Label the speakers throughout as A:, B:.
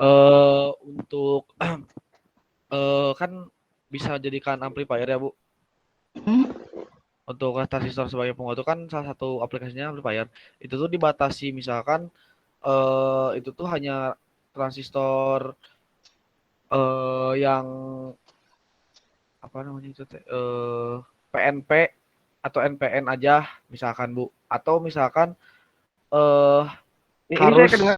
A: Untuk kan bisa jadikan amplifier ya, Bu.
B: Hmm?
A: Untuk transistor sebagai penguat itu kan salah satu aplikasinya amplifier. Itu tuh dibatasi misalkan itu tuh hanya transistor yang apa namanya itu teh PNP atau NPN aja misalkan Bu. Atau misalkan eh
C: Ini saya
A: harus
C: kedengar.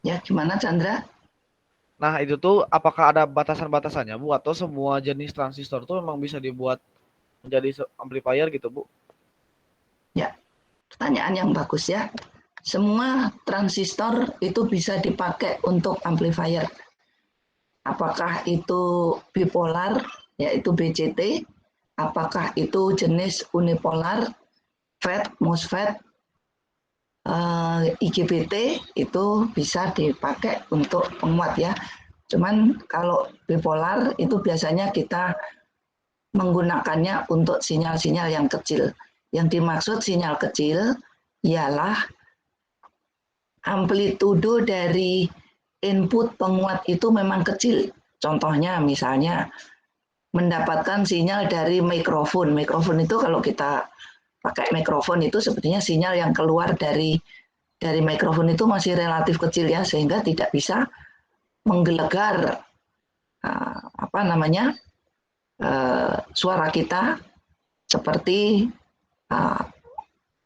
B: Ya, gimana Chandra?
A: Nah, itu tuh apakah ada batasan-batasannya, Bu? Atau semua jenis transistor tuh memang bisa dibuat menjadi amplifier gitu, Bu?
B: Ya, pertanyaan yang bagus ya. Semua transistor itu bisa dipakai untuk amplifier. Apakah itu bipolar, yaitu BCT, apakah itu jenis unipolar, FET, MOSFET, IGBT, itu bisa dipakai untuk penguat ya. Cuman kalau bipolar itu biasanya kita menggunakannya untuk sinyal-sinyal yang kecil. Yang dimaksud sinyal kecil ialah amplitudo dari input penguat itu memang kecil. Contohnya misalnya mendapatkan sinyal dari mikrofon. Mikrofon itu kalau kita pakai mikrofon itu sepertinya sinyal yang keluar dari mikrofon itu masih relatif kecil ya, sehingga tidak bisa menggelegar apa namanya suara kita seperti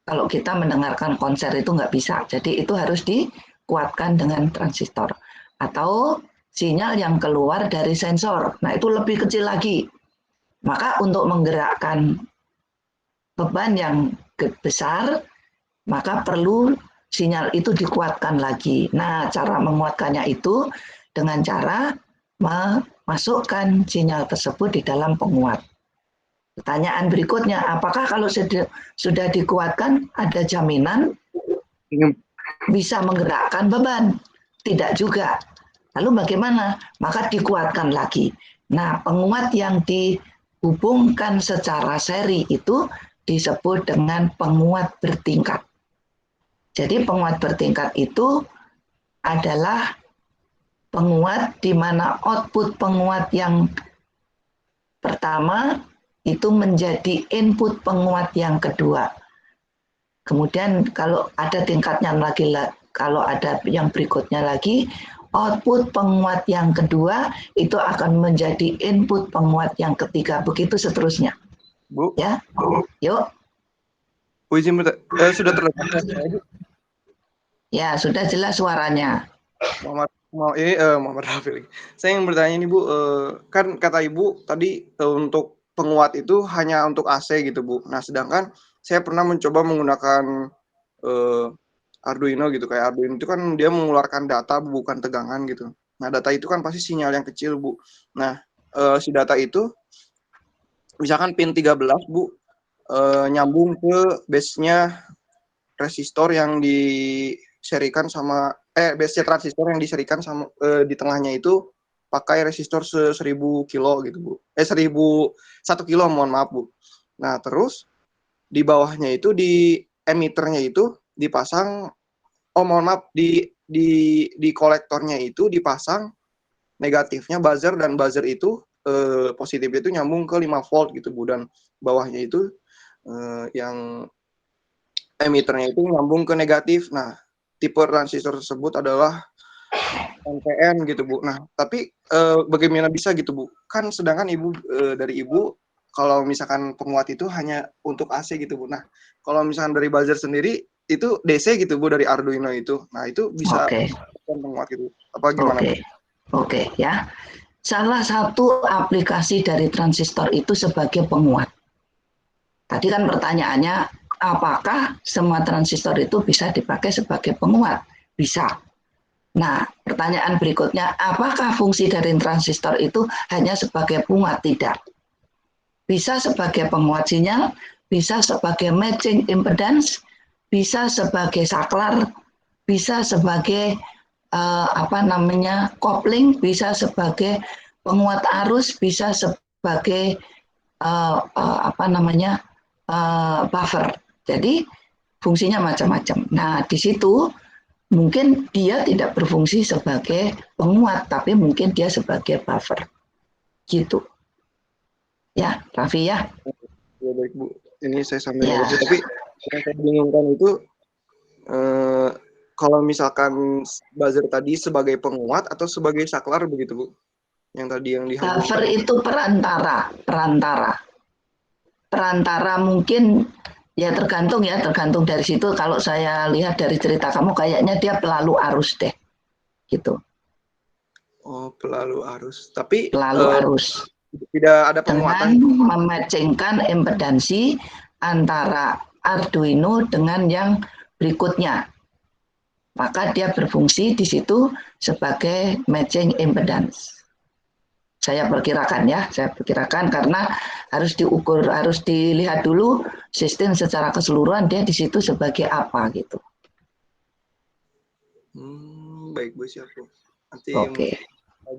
B: kalau kita mendengarkan konser itu nggak bisa. Jadi itu harus dikuatkan dengan transistor. Atau sinyal yang keluar dari sensor. Nah itu lebih kecil lagi. Maka untuk menggerakkan beban yang besar, maka perlu sinyal itu dikuatkan lagi. Nah cara menguatkannya itu dengan cara memasukkan sinyal tersebut di dalam penguat. Pertanyaan berikutnya, apakah kalau sudah dikuatkan ada jaminan bisa menggerakkan beban? Tidak juga. Lalu bagaimana? Maka dikuatkan lagi. Nah, penguat yang dihubungkan secara seri itu disebut dengan penguat bertingkat. Jadi penguat bertingkat itu adalah penguat di mana output penguat yang pertama itu menjadi input penguat yang kedua. Kemudian kalau ada tingkatnya lagi, kalau ada yang berikutnya lagi, output penguat yang kedua itu akan menjadi input penguat yang ketiga. Begitu seterusnya.
C: Bu,
B: Ya, yuk.
C: Bu izin sudah terdengar suara Ibu?
B: Ya, sudah jelas suaranya.
C: Muhammad Rafi. Saya yang bertanya nih Bu, kan kata Ibu tadi untuk penguat itu hanya untuk AC gitu Bu. Nah sedangkan saya pernah mencoba menggunakan Arduino gitu, kayak Arduino itu kan dia mengeluarkan data bukan tegangan gitu. Nah data itu kan pasti sinyal yang kecil Bu. Nah si data itu misalkan pin 13 Bu nyambung ke base-nya resistor yang diserikan sama base transistor yang diserikan sama di tengahnya itu pakai resistor 1000 kilo gitu Bu. 1 kilo mohon maaf Bu. Nah, terus di bawahnya itu di emiternya itu dipasang mohon maaf di kolektornya itu dipasang negatifnya buzzer, dan buzzer itu positif itu nyambung ke 5 volt gitu Bu, dan bawahnya itu yang emiternya itu nyambung ke negatif. Nah, tipe transistor tersebut adalah NPN gitu Bu. Nah, tapi bagaimana bisa gitu Bu? Kan sedangkan dari Ibu kalau misalkan penguat itu hanya untuk AC gitu Bu. Nah, kalau misalkan dari buzzer sendiri itu DC gitu Bu, dari Arduino itu. Nah, itu bisa penguat gitu. Apa gimana?
B: Oke ya. Salah satu aplikasi dari transistor itu sebagai penguat. Tadi kan pertanyaannya, apakah semua transistor itu bisa dipakai sebagai penguat? Bisa. Nah, pertanyaan berikutnya, apakah fungsi dari transistor itu hanya sebagai penguat? Tidak. Bisa sebagai penguat sinyal, bisa sebagai matching impedance, bisa sebagai saklar, bisa sebagai kopling, bisa sebagai penguat arus, bisa sebagai buffer. Jadi fungsinya macam-macam. Nah, di situ mungkin dia tidak berfungsi sebagai penguat, tapi mungkin dia sebagai buffer. Gitu. Ya, Raffi ya.
C: Ya baik Bu, ini saya sambil
B: Ya.
C: nurut Bu, tapi yang saya bingungkan itu kalau misalkan buzzer tadi sebagai penguat atau sebagai saklar begitu Bu? Yang tadi yang
B: Buffer
C: dihubungkan.
B: itu perantara mungkin ya tergantung dari situ. Kalau saya lihat dari cerita kamu kayaknya dia pelalu arus deh, gitu.
C: Oh, pelalu arus. Tapi
B: Pelalu arus
C: tidak ada
B: dengan
C: penguatan.
B: mematchingkan impedansi antara Arduino dengan yang berikutnya. Maka dia berfungsi di situ sebagai matching impedance. Saya perkirakan karena harus diukur, harus dilihat dulu sistem secara keseluruhan dia di situ sebagai apa gitu.
C: Baik Bu, siap Bu. Nanti
B: Oke.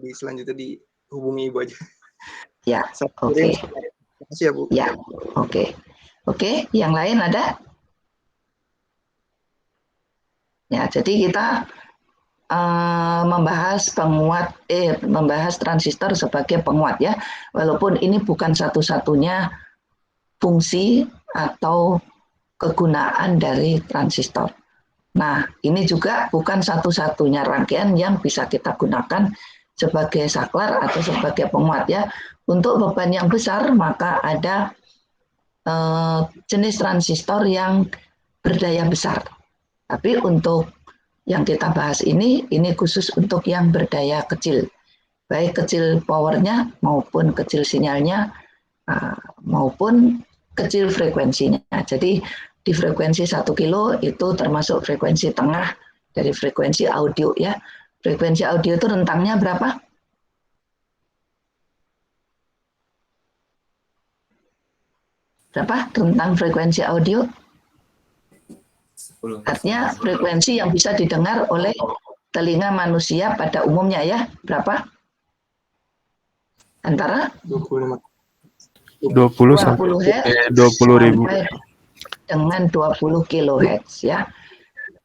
C: di selanjutnya dihubungi Ibu aja.
B: Ya, oke.
C: Terima kasih ya Bu.
B: Ya, oke. Oke, yang lain ada? Ya, jadi kita membahas transistor sebagai penguat ya, walaupun ini bukan satu-satunya fungsi atau kegunaan dari transistor. Nah, ini juga bukan satu-satunya rangkaian yang bisa kita gunakan sebagai saklar atau sebagai penguat ya. Untuk beban yang besar maka ada jenis transistor yang berdaya besar. Tapi untuk yang kita bahas ini khusus untuk yang berdaya kecil, baik kecil powernya maupun kecil sinyalnya maupun kecil frekuensinya. Jadi di frekuensi 1 kilo itu termasuk frekuensi tengah dari frekuensi audio ya. Frekuensi audio itu rentangnya berapa? Berapa rentang frekuensi audio? Artinya frekuensi yang bisa didengar oleh telinga manusia pada umumnya ya. Berapa? Antara
C: 20
B: sampai
D: 20.000
B: dengan 20 kHz ya.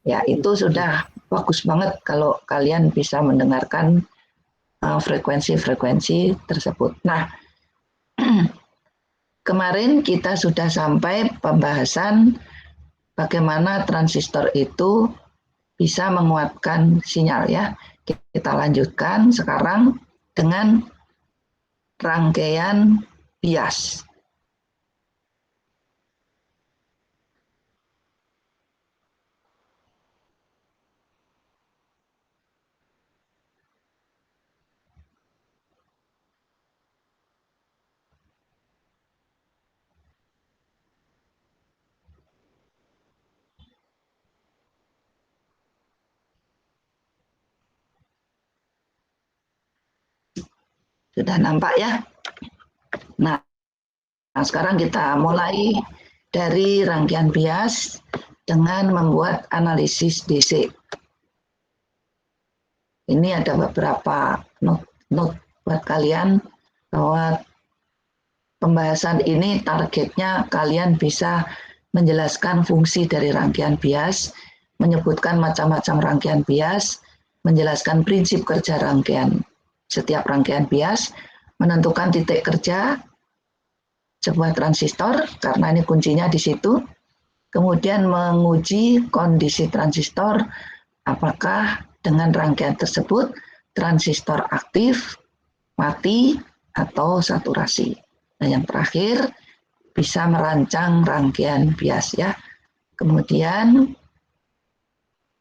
B: Ya, itu sudah bagus banget kalau kalian bisa mendengarkan frekuensi-frekuensi tersebut. Nah, kemarin kita sudah sampai pembahasan bagaimana transistor itu bisa menguatkan sinyal ya. Kita lanjutkan sekarang dengan rangkaian bias. Sudah nampak ya? Nah, sekarang kita mulai dari rangkaian bias dengan membuat analisis DC. Ini ada beberapa note buat kalian bahwa pembahasan ini targetnya kalian bisa menjelaskan fungsi dari rangkaian bias, menyebutkan macam-macam rangkaian bias, menjelaskan prinsip kerja rangkaian setiap rangkaian bias, menentukan titik kerja sebuah transistor, karena ini kuncinya di situ, kemudian menguji kondisi transistor, apakah dengan rangkaian tersebut transistor aktif, mati, atau saturasi. Nah, yang terakhir bisa merancang rangkaian bias ya. Kemudian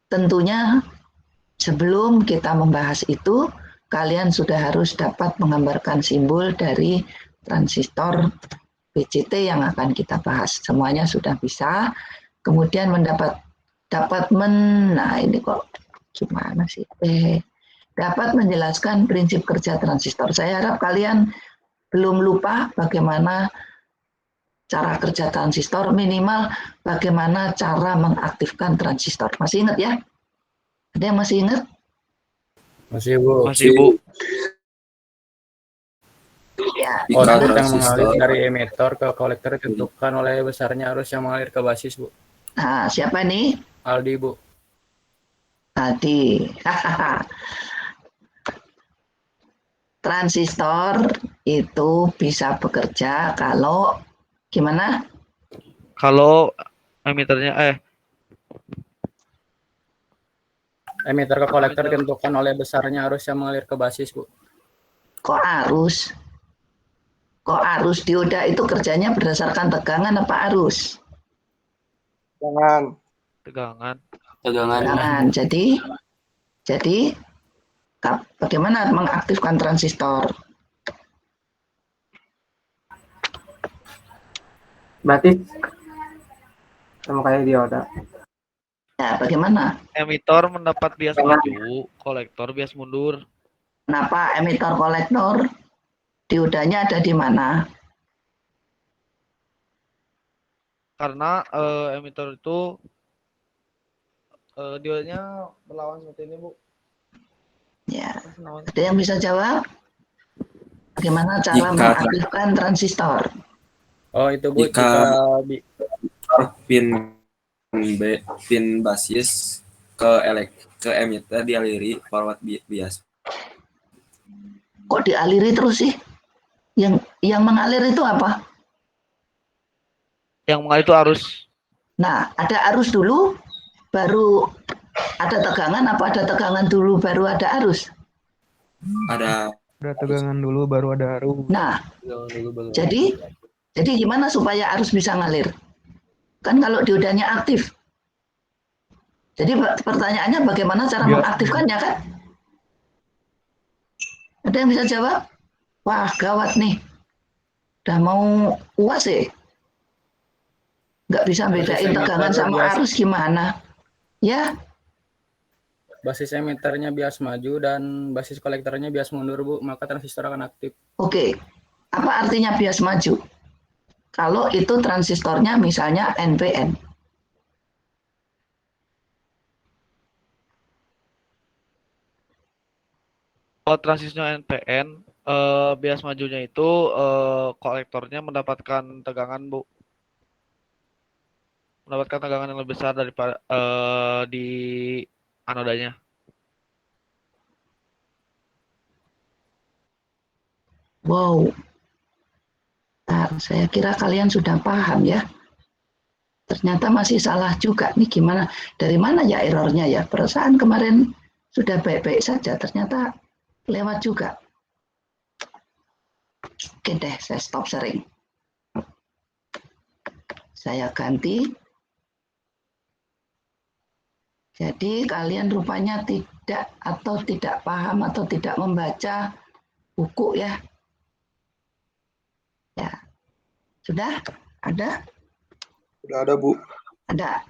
B: tentunya sebelum kita membahas itu, kalian sudah harus dapat menggambarkan simbol dari transistor BCT yang akan kita bahas. Semuanya sudah bisa. Kemudian nah ini kok gimana sih? Dapat menjelaskan prinsip kerja transistor. Saya harap kalian belum lupa bagaimana cara kerja transistor, minimal bagaimana cara mengaktifkan transistor. Masih ingat ya? Ada yang masih ingat?
D: Masih Bu.
A: Masih Bu.
B: Ya,
D: Output yang mengalir dari emitor ke kolektor ditentukan oleh besarnya arus yang mengalir ke basis Bu.
B: Nah, siapa ini?
D: Aldi, Bu.
B: Tadi. Transistor itu bisa bekerja kalau gimana?
A: Kalau emiternya
D: Emitter ke kolektor ditentukan oleh besarnya arus yang mengalir ke basis, Bu.
B: Kok arus? Kok arus dioda itu kerjanya berdasarkan tegangan apa arus?
C: Jangan.
A: tegangan.
B: Tegangan. Jadi bagaimana mengaktifkan transistor?
E: Berarti sama kayak dioda.
B: Ya, bagaimana?
A: Emitor mendapat bias maju, kolektor bias mundur.
B: Kenapa emitor kolektor diodanya ada di mana?
A: Karena emitor itu diodanya berlawan seperti ini, Bu.
B: Ya,
A: Apa sih namanya?
B: ada yang bisa jawab? Bagaimana cara mengaktifkan transistor?
D: Oh, itu, Bu.
F: Jika pin basis ke emitter dialiri forward bias.
B: Kok dialiri terus sih? Yang mengalir itu apa?
A: Yang mengalir itu arus.
B: Nah, ada arus dulu, baru ada tegangan, apa ada tegangan dulu, baru ada arus?
F: Ada
G: tegangan dulu baru ada arus.
B: Nah, jadi gimana supaya arus bisa ngalir? Kan kalau diodanya aktif. Jadi pertanyaannya bagaimana cara mengaktifkannya kan? Ada yang bisa jawab? Wah, gawat nih. Udah mau UAS ya? Nggak bisa bedain tegangan sama arus gimana? Ya,
D: Basis emiternya bias maju dan basis kolektornya bias mundur, Bu. Maka transistor akan aktif.
B: oke. Apa artinya bias maju? Kalau itu transistornya misalnya NPN.
A: Kalau transistornya NPN, bias majunya itu kolektornya mendapatkan tegangan, Bu. Mendapatkan tegangan yang lebih besar daripada di anodanya.
B: Wow. Nah, saya kira kalian sudah paham ya. Ternyata masih salah juga. Nih gimana? Dari mana ya errornya ya? Perasaan kemarin sudah baik-baik saja. Ternyata lewat juga. Oke deh, saya stop sharing. Saya ganti. Jadi kalian rupanya tidak paham atau tidak membaca buku ya. Ya. Sudah? Ada?
C: Udah ada, Bu.
B: Ada.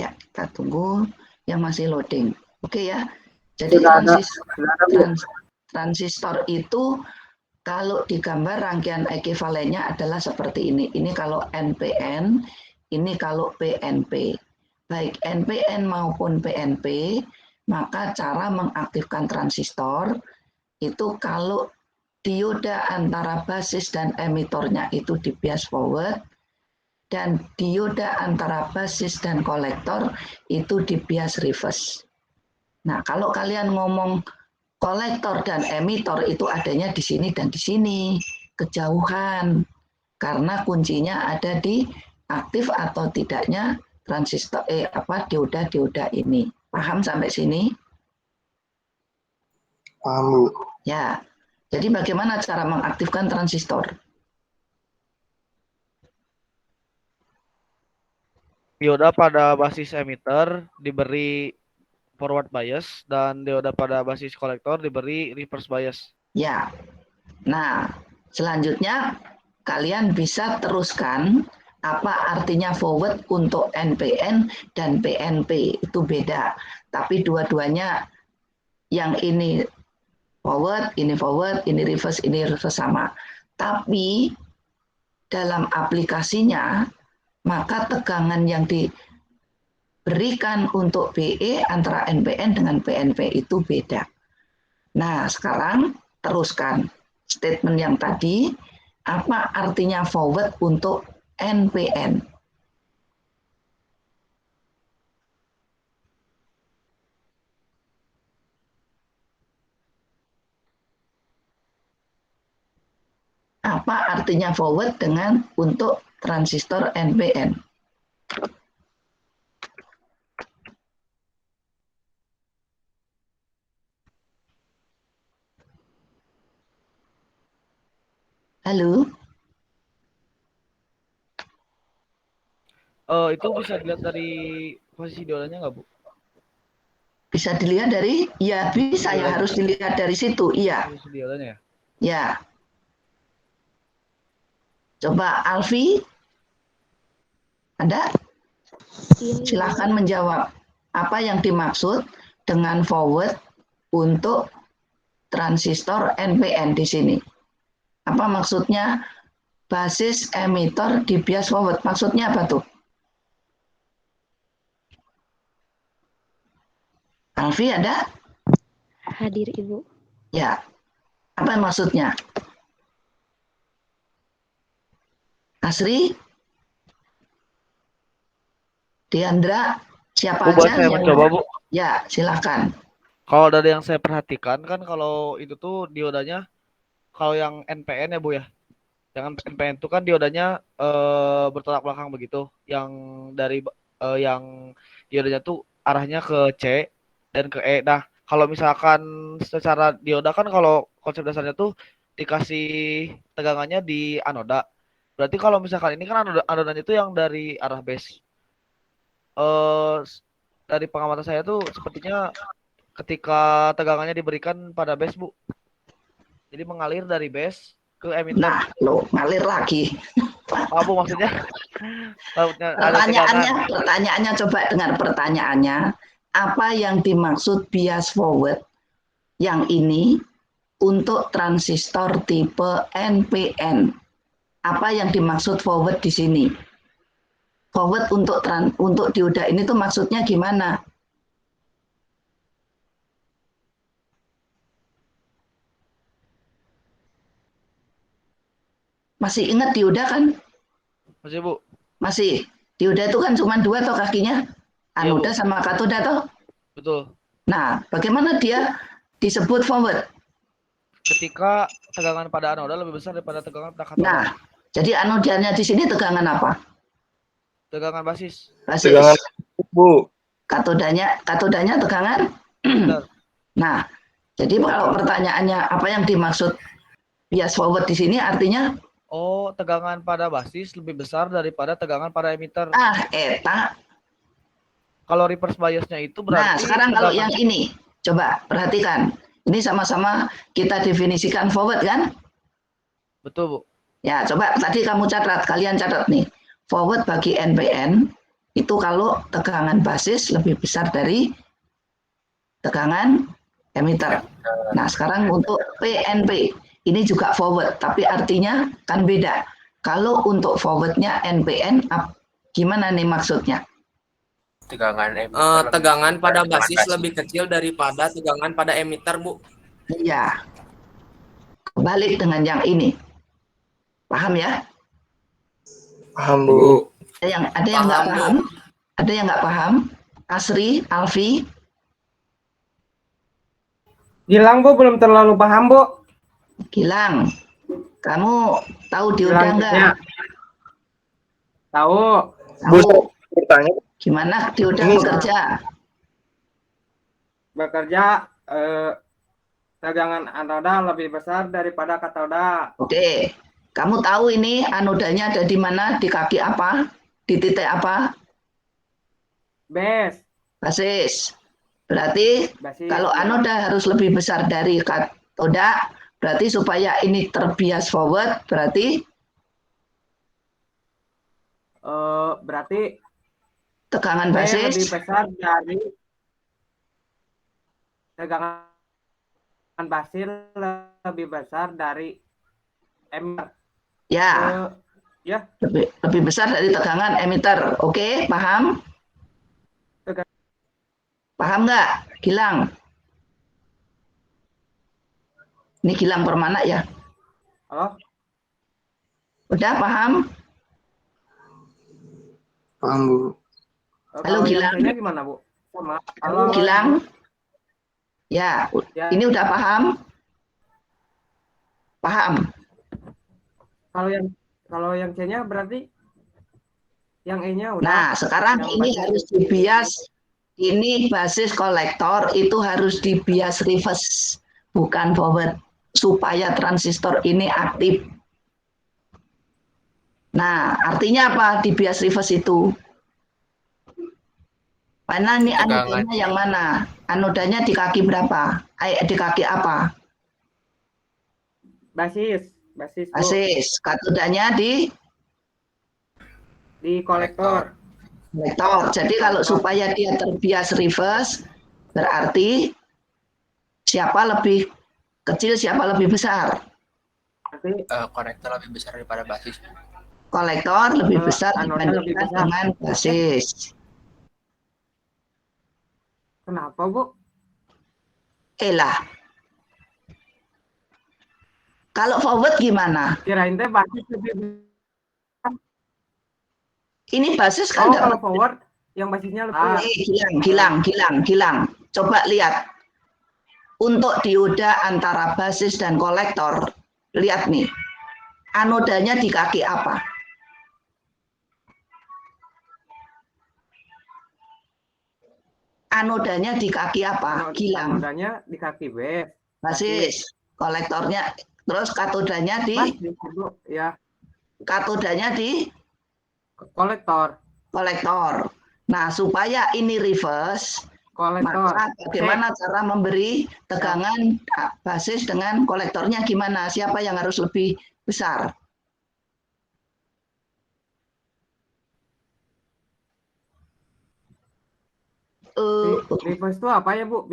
B: Ya, kita tunggu yang masih loading. Oke ya. Jadi transistor itu kalau digambar rangkaian ekuivalennya adalah seperti ini. Ini kalau NPN, ini kalau PNP. Baik NPN maupun PNP, maka cara mengaktifkan transistor itu kalau dioda antara basis dan emitornya itu di bias forward, dan dioda antara basis dan kolektor itu di bias reverse. Nah, kalau kalian ngomong kolektor dan emitor itu adanya di sini dan di sini, kejauhan. Karena kuncinya ada di aktif atau tidaknya transistor dioda ini. Paham sampai sini?
C: Paham, Bu.
B: Ya. Jadi bagaimana cara mengaktifkan transistor?
A: Dioda pada basis emitter diberi forward bias dan dioda pada basis kolektor diberi reverse bias.
B: Ya. Nah, selanjutnya kalian bisa teruskan apa artinya forward untuk NPN dan PNP. Itu beda. Tapi dua-duanya yang ini forward, ini reverse sama. Tapi dalam aplikasinya maka tegangan yang diberikan untuk BE antara NPN dengan PNP itu beda. Nah, sekarang teruskan statement yang tadi, Apa artinya forward untuk NPN? Apa artinya forward dengan untuk transistor NPN? Halo?
A: Itu bisa dilihat dari posisi diodanya nggak, Bu?
B: Bisa dilihat dari, ya bisa ya,
A: Diodanya.
B: harus dilihat dari situ, iya.
A: Posisi diodanya ya?
B: Ya. Coba Alfi, ada? Silahkan menjawab. Apa yang dimaksud dengan forward untuk transistor NPN di sini? Apa maksudnya basis emitter di bias forward? Maksudnya apa tuh? Alfi ada?
H: Hadir Ibu.
B: Ya. Apa maksudnya? Asri? Diandra? Siapa
A: Bu, boleh
B: aja
A: saya
B: yang
A: mencoba,
B: ada?
A: Bu?
B: Ya, silakan.
A: Kalau dari yang saya perhatikan kan kalau itu tuh diodanya, kalau yang NPN ya Bu ya, yang NPN itu kan diodanya bertolak belakang begitu, yang dari yang diodanya tuh arahnya ke C dan ke E. Nah, kalau misalkan secara dioda kan kalau konsep dasarnya tuh dikasih tegangannya di anoda. Berarti kalau misalkan ini kan anodanya itu yang dari arah base. eh dari pengamatan saya tuh sepertinya ketika tegangannya diberikan pada base, Bu. Jadi mengalir dari base ke emitter.
B: Nah, lo ngalir lagi.
A: Oh, Bu, maksudnya ada tegangan.
B: Pertanyaannya coba dengar pertanyaannya. Apa yang dimaksud bias forward yang ini untuk transistor tipe NPN? Apa yang dimaksud forward di sini? Forward untuk dioda ini tuh maksudnya gimana? Masih ingat dioda kan?
A: Masih, Bu?
B: Masih. Dioda itu kan cuma dua toh kakinya.
A: Iya, Bu.
B: Anoda sama katoda toh.
A: Betul.
B: Nah, bagaimana dia disebut forward?
A: Ketika tegangan pada anoda lebih besar daripada tegangan pada katoda.
B: Nah, jadi anodanya di sini tegangan apa?
A: Tegangan basis.
B: Basis.
C: Tegangan, Bu.
B: Katodanya tegangan.
A: Benar.
B: Nah, jadi kalau pertanyaannya apa yang dimaksud bias forward di sini artinya
A: Oh, tegangan pada basis lebih besar daripada tegangan pada emitter.
B: eta.
A: Kalau reverse biasnya itu
B: Nah,
A: berarti
B: sekarang kalau
A: tegangan.
B: yang ini, coba perhatikan. Ini sama-sama kita definisikan forward kan?
A: Betul, Bu.
B: Ya, coba tadi kamu catat, kalian catat nih. Forward bagi NPN itu kalau tegangan basis lebih besar dari tegangan emitter. Nah, sekarang untuk PNP, ini juga forward, tapi artinya kan beda. Kalau untuk forwardnya NPN, gimana nih maksudnya?
F: Tegangan pada basis lebih kecil daripada tegangan pada emitter, Bu.
B: Iya, balik dengan yang ini. Paham ya?
C: Paham, Bu.
B: Ada yang nggak paham? Ada yang nggak paham? Asri, Alfi?
E: Gilang, Bu, belum terlalu paham, Bu.
B: Gilang, kamu tahu dioda nggak?
E: Ya. Tahu.
C: Bu,
B: Tahu.
C: bertanya.
B: Gimana dioda
C: Ini
E: Bekerja tegangan anoda lebih besar daripada katoda.
B: Oke, kamu tahu ini anodanya ada di mana? Di kaki apa? Di titik apa?
E: Base.
B: Basis. Berarti
E: Basis,
B: kalau
E: ya.
B: anoda harus lebih besar dari katoda, berarti supaya ini terbias forward, berarti
E: Berarti
B: tegangan
E: B
B: basis
E: lebih besar dari tegangan basis lebih besar dari emitter.
B: ya
E: Ya.
B: lebih besar dari tegangan emitter. Oke, paham? Paham nggak, Gilang? Ini Gilang Permana ya?
E: Halo?
B: Udah paham?
C: Paham, Bu.
B: Halo,
E: Kalau yang
B: Gilang.
E: C-nya gimana, Bu? Sama.
B: Halo, Gilang. Ya,
E: Ya.
B: ini udah paham? Paham.
E: Kalau yang C-nya berarti yang E-nya udah.
B: Nah, sekarang
E: yang
B: ini
E: basis
B: harus dibias. Ini basis kolektor itu harus dibias reverse, bukan forward, supaya transistor ini aktif. Nah, artinya apa dibias reverse itu? Mana nih anodanya yang mana? Anodanya di kaki berapa? Di kaki apa?
E: basis, Bu.
B: Basis. Katodanya di
E: kolektor.
B: kolektor. Jadi kalau supaya dia terbias reverse, berarti siapa lebih kecil, siapa lebih besar?
E: Berarti
D: Konektor lebih besar daripada basis.
B: Kolektor lebih besar
E: anoda lebih
B: dibandingkan
E: besar.
B: dengan basis.
E: Kenapa, Bu?
B: Lah. Kalau forward gimana?
E: Kirain teh basis lebih besar.
B: Ini basis kan
E: kalau forward yang basisnya lebih.
B: Gilang. Coba lihat. Untuk dioda antara basis dan kolektor, lihat nih. Anodanya di kaki apa? Anodanya di kaki apa? Gilang.
E: Anodanya di kaki B.
B: Basis. Kolektornya, terus katodanya di?
E: Basis, Bu. Ya.
B: Katodanya di?
E: Kolektor.
B: Nah, supaya ini reverse, maka bagaimana cara memberi tegangan basis dengan kolektornya gimana? Siapa yang harus lebih besar?
E: Reverse itu apa ya, Bu?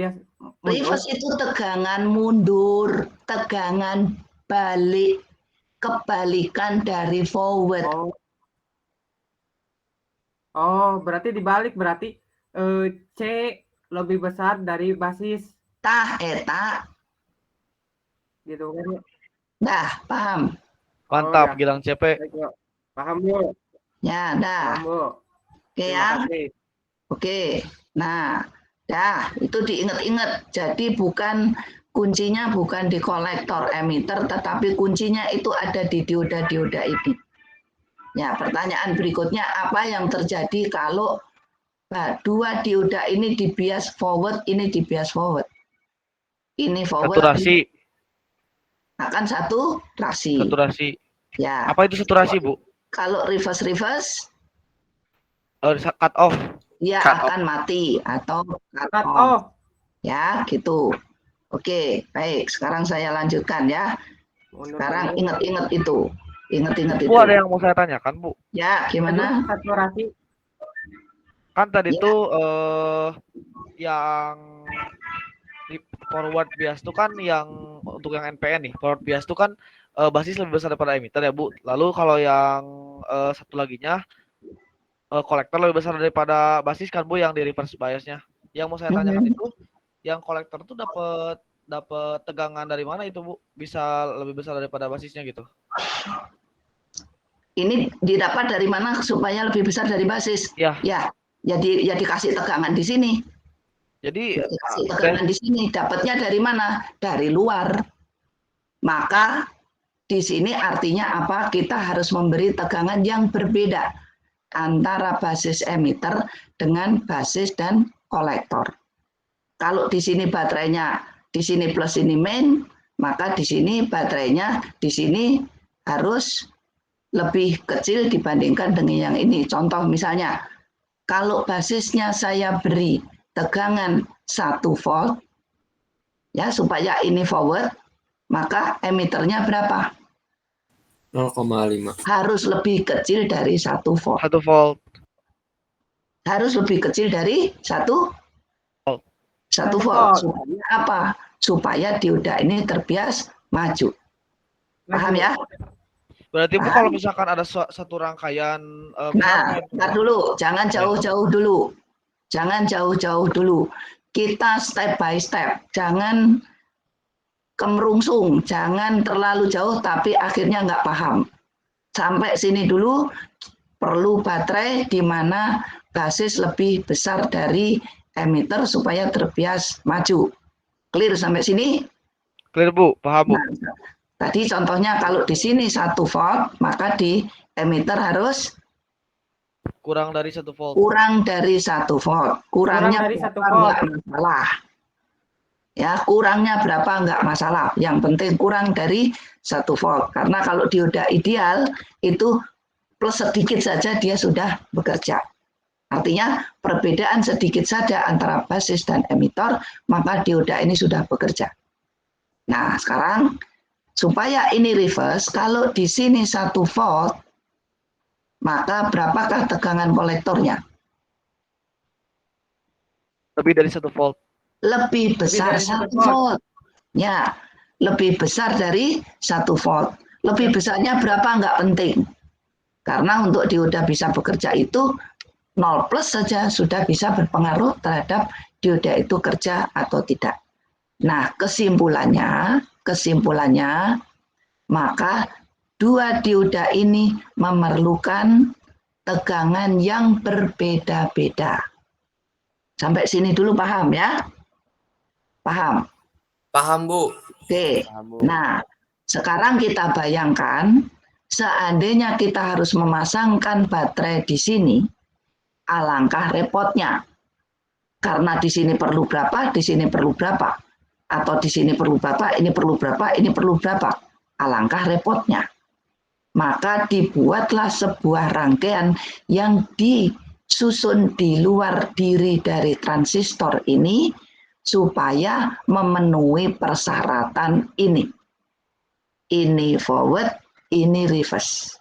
B: Reverse itu tegangan mundur, tegangan balik, kebalikan dari forward.
E: Berarti dibalik, berarti C lebih besar dari basis.
B: Eta.
E: Gitu kan?
B: Dah, paham.
A: Mantap, Gilang CP.
E: Paham, Bu.
B: Ya, dah.
E: Paham, Bu.
B: Oke ya. Oke. Nah, dah, itu diingat-ingat. Jadi kuncinya bukan di kolektor emitter, tetapi kuncinya itu ada di dioda-dioda ini. Ya, pertanyaan berikutnya, apa yang terjadi kalau dua dioda ini dibias forward, ini dibias forward? Ini forward.
A: Saturasi.
B: Akan saturasi. Ya.
A: Apa itu saturasi, Bu?
B: Kalau reverse?
A: Cut off.
B: Dia akan mati atau cut off. Ya, gitu. Oke, baik. Sekarang saya lanjutkan ya. Sekarang ingat-ingat itu. Ingat-ingat itu.
A: Bu, ada yang mau saya tanyakan, Bu.
B: Ya, gimana?
E: Saturasi.
A: Kan tadi tuh yang di forward bias itu kan yang untuk yang NPN nih. Forward bias itu kan basis lebih besar daripada emitter ya, Bu. Lalu kalau yang satu laginya kolektor lebih besar daripada basis kan, Bu, yang di reverse biasnya. Yang mau saya tanyakan itu yang kolektor tuh dapat tegangan dari mana itu, Bu? Bisa lebih besar daripada basisnya gitu.
B: Ini didapat dari mana supaya lebih besar dari basis?
A: Ya.
B: Ya dikasih tegangan di sini.
A: Jadi
B: dikasih tegangan di sini. Dapatnya dari mana? Dari luar. Maka di sini artinya apa? Kita harus memberi tegangan yang berbeda antara basis emitter dengan basis dan kolektor. Kalau di sini baterainya di sini plus ini main, maka di sini baterainya di sini harus lebih kecil dibandingkan dengan yang ini. Contoh misalnya, kalau basisnya saya beri tegangan 1 volt, ya supaya ini forward, maka emitternya berapa?
F: 0,5.
B: Harus lebih kecil dari 1 volt.
A: 1 volt.
B: Harus lebih kecil dari 1 volt. Supaya apa? Supaya dioda ini terbias maju. Paham ya?
A: Berarti Bu, kalau misalkan ada satu rangkaian
B: Ntar dulu, jangan jauh-jauh dulu. Jangan jauh-jauh dulu. Kita step by step. Jangan kemerungsung, jangan terlalu jauh tapi akhirnya nggak paham. Sampai sini dulu perlu baterai di mana basis lebih besar dari emitter supaya terbias maju. Clear sampai sini?
A: Clear Bu, paham Bu.
B: Nah, tadi contohnya kalau di sini 1 volt, maka di emitter harus
A: Kurang dari 1 volt.
B: kurang dari 1 volt. Kurangnya
E: Kurang dari 1
B: berapa
E: volt.
B: enggak masalah. Ya, kurangnya berapa enggak masalah. Yang penting kurang dari 1 volt. Karena kalau dioda ideal itu plus sedikit saja dia sudah bekerja. Artinya perbedaan sedikit saja antara basis dan emitor, maka dioda ini sudah bekerja. Nah, sekarang supaya ini reverse, kalau di sini 1 volt, maka berapakah tegangan kolektornya?
A: Lebih dari 1 volt.
B: Lebih besar
E: dari
B: 1
E: 1
B: volt. Ya, lebih besar dari 1 volt. Lebih besarnya berapa nggak penting. Karena untuk dioda bisa bekerja itu 0 plus saja sudah bisa berpengaruh terhadap dioda itu kerja atau tidak. Nah, kesimpulannya, maka dua dioda ini memerlukan tegangan yang berbeda-beda. Sampai sini dulu paham ya? Paham?
F: Paham Bu.
B: Oke. Nah, sekarang kita bayangkan seandainya kita harus memasangkan baterai di sini, alangkah repotnya. Karena di sini perlu berapa, di sini perlu berapa. Atau di sini perlu berapa, ini perlu berapa, ini perlu berapa. Alangkah repotnya. Maka dibuatlah sebuah rangkaian yang disusun di luar diri dari transistor ini supaya memenuhi persyaratan ini. Ini forward, ini reverse.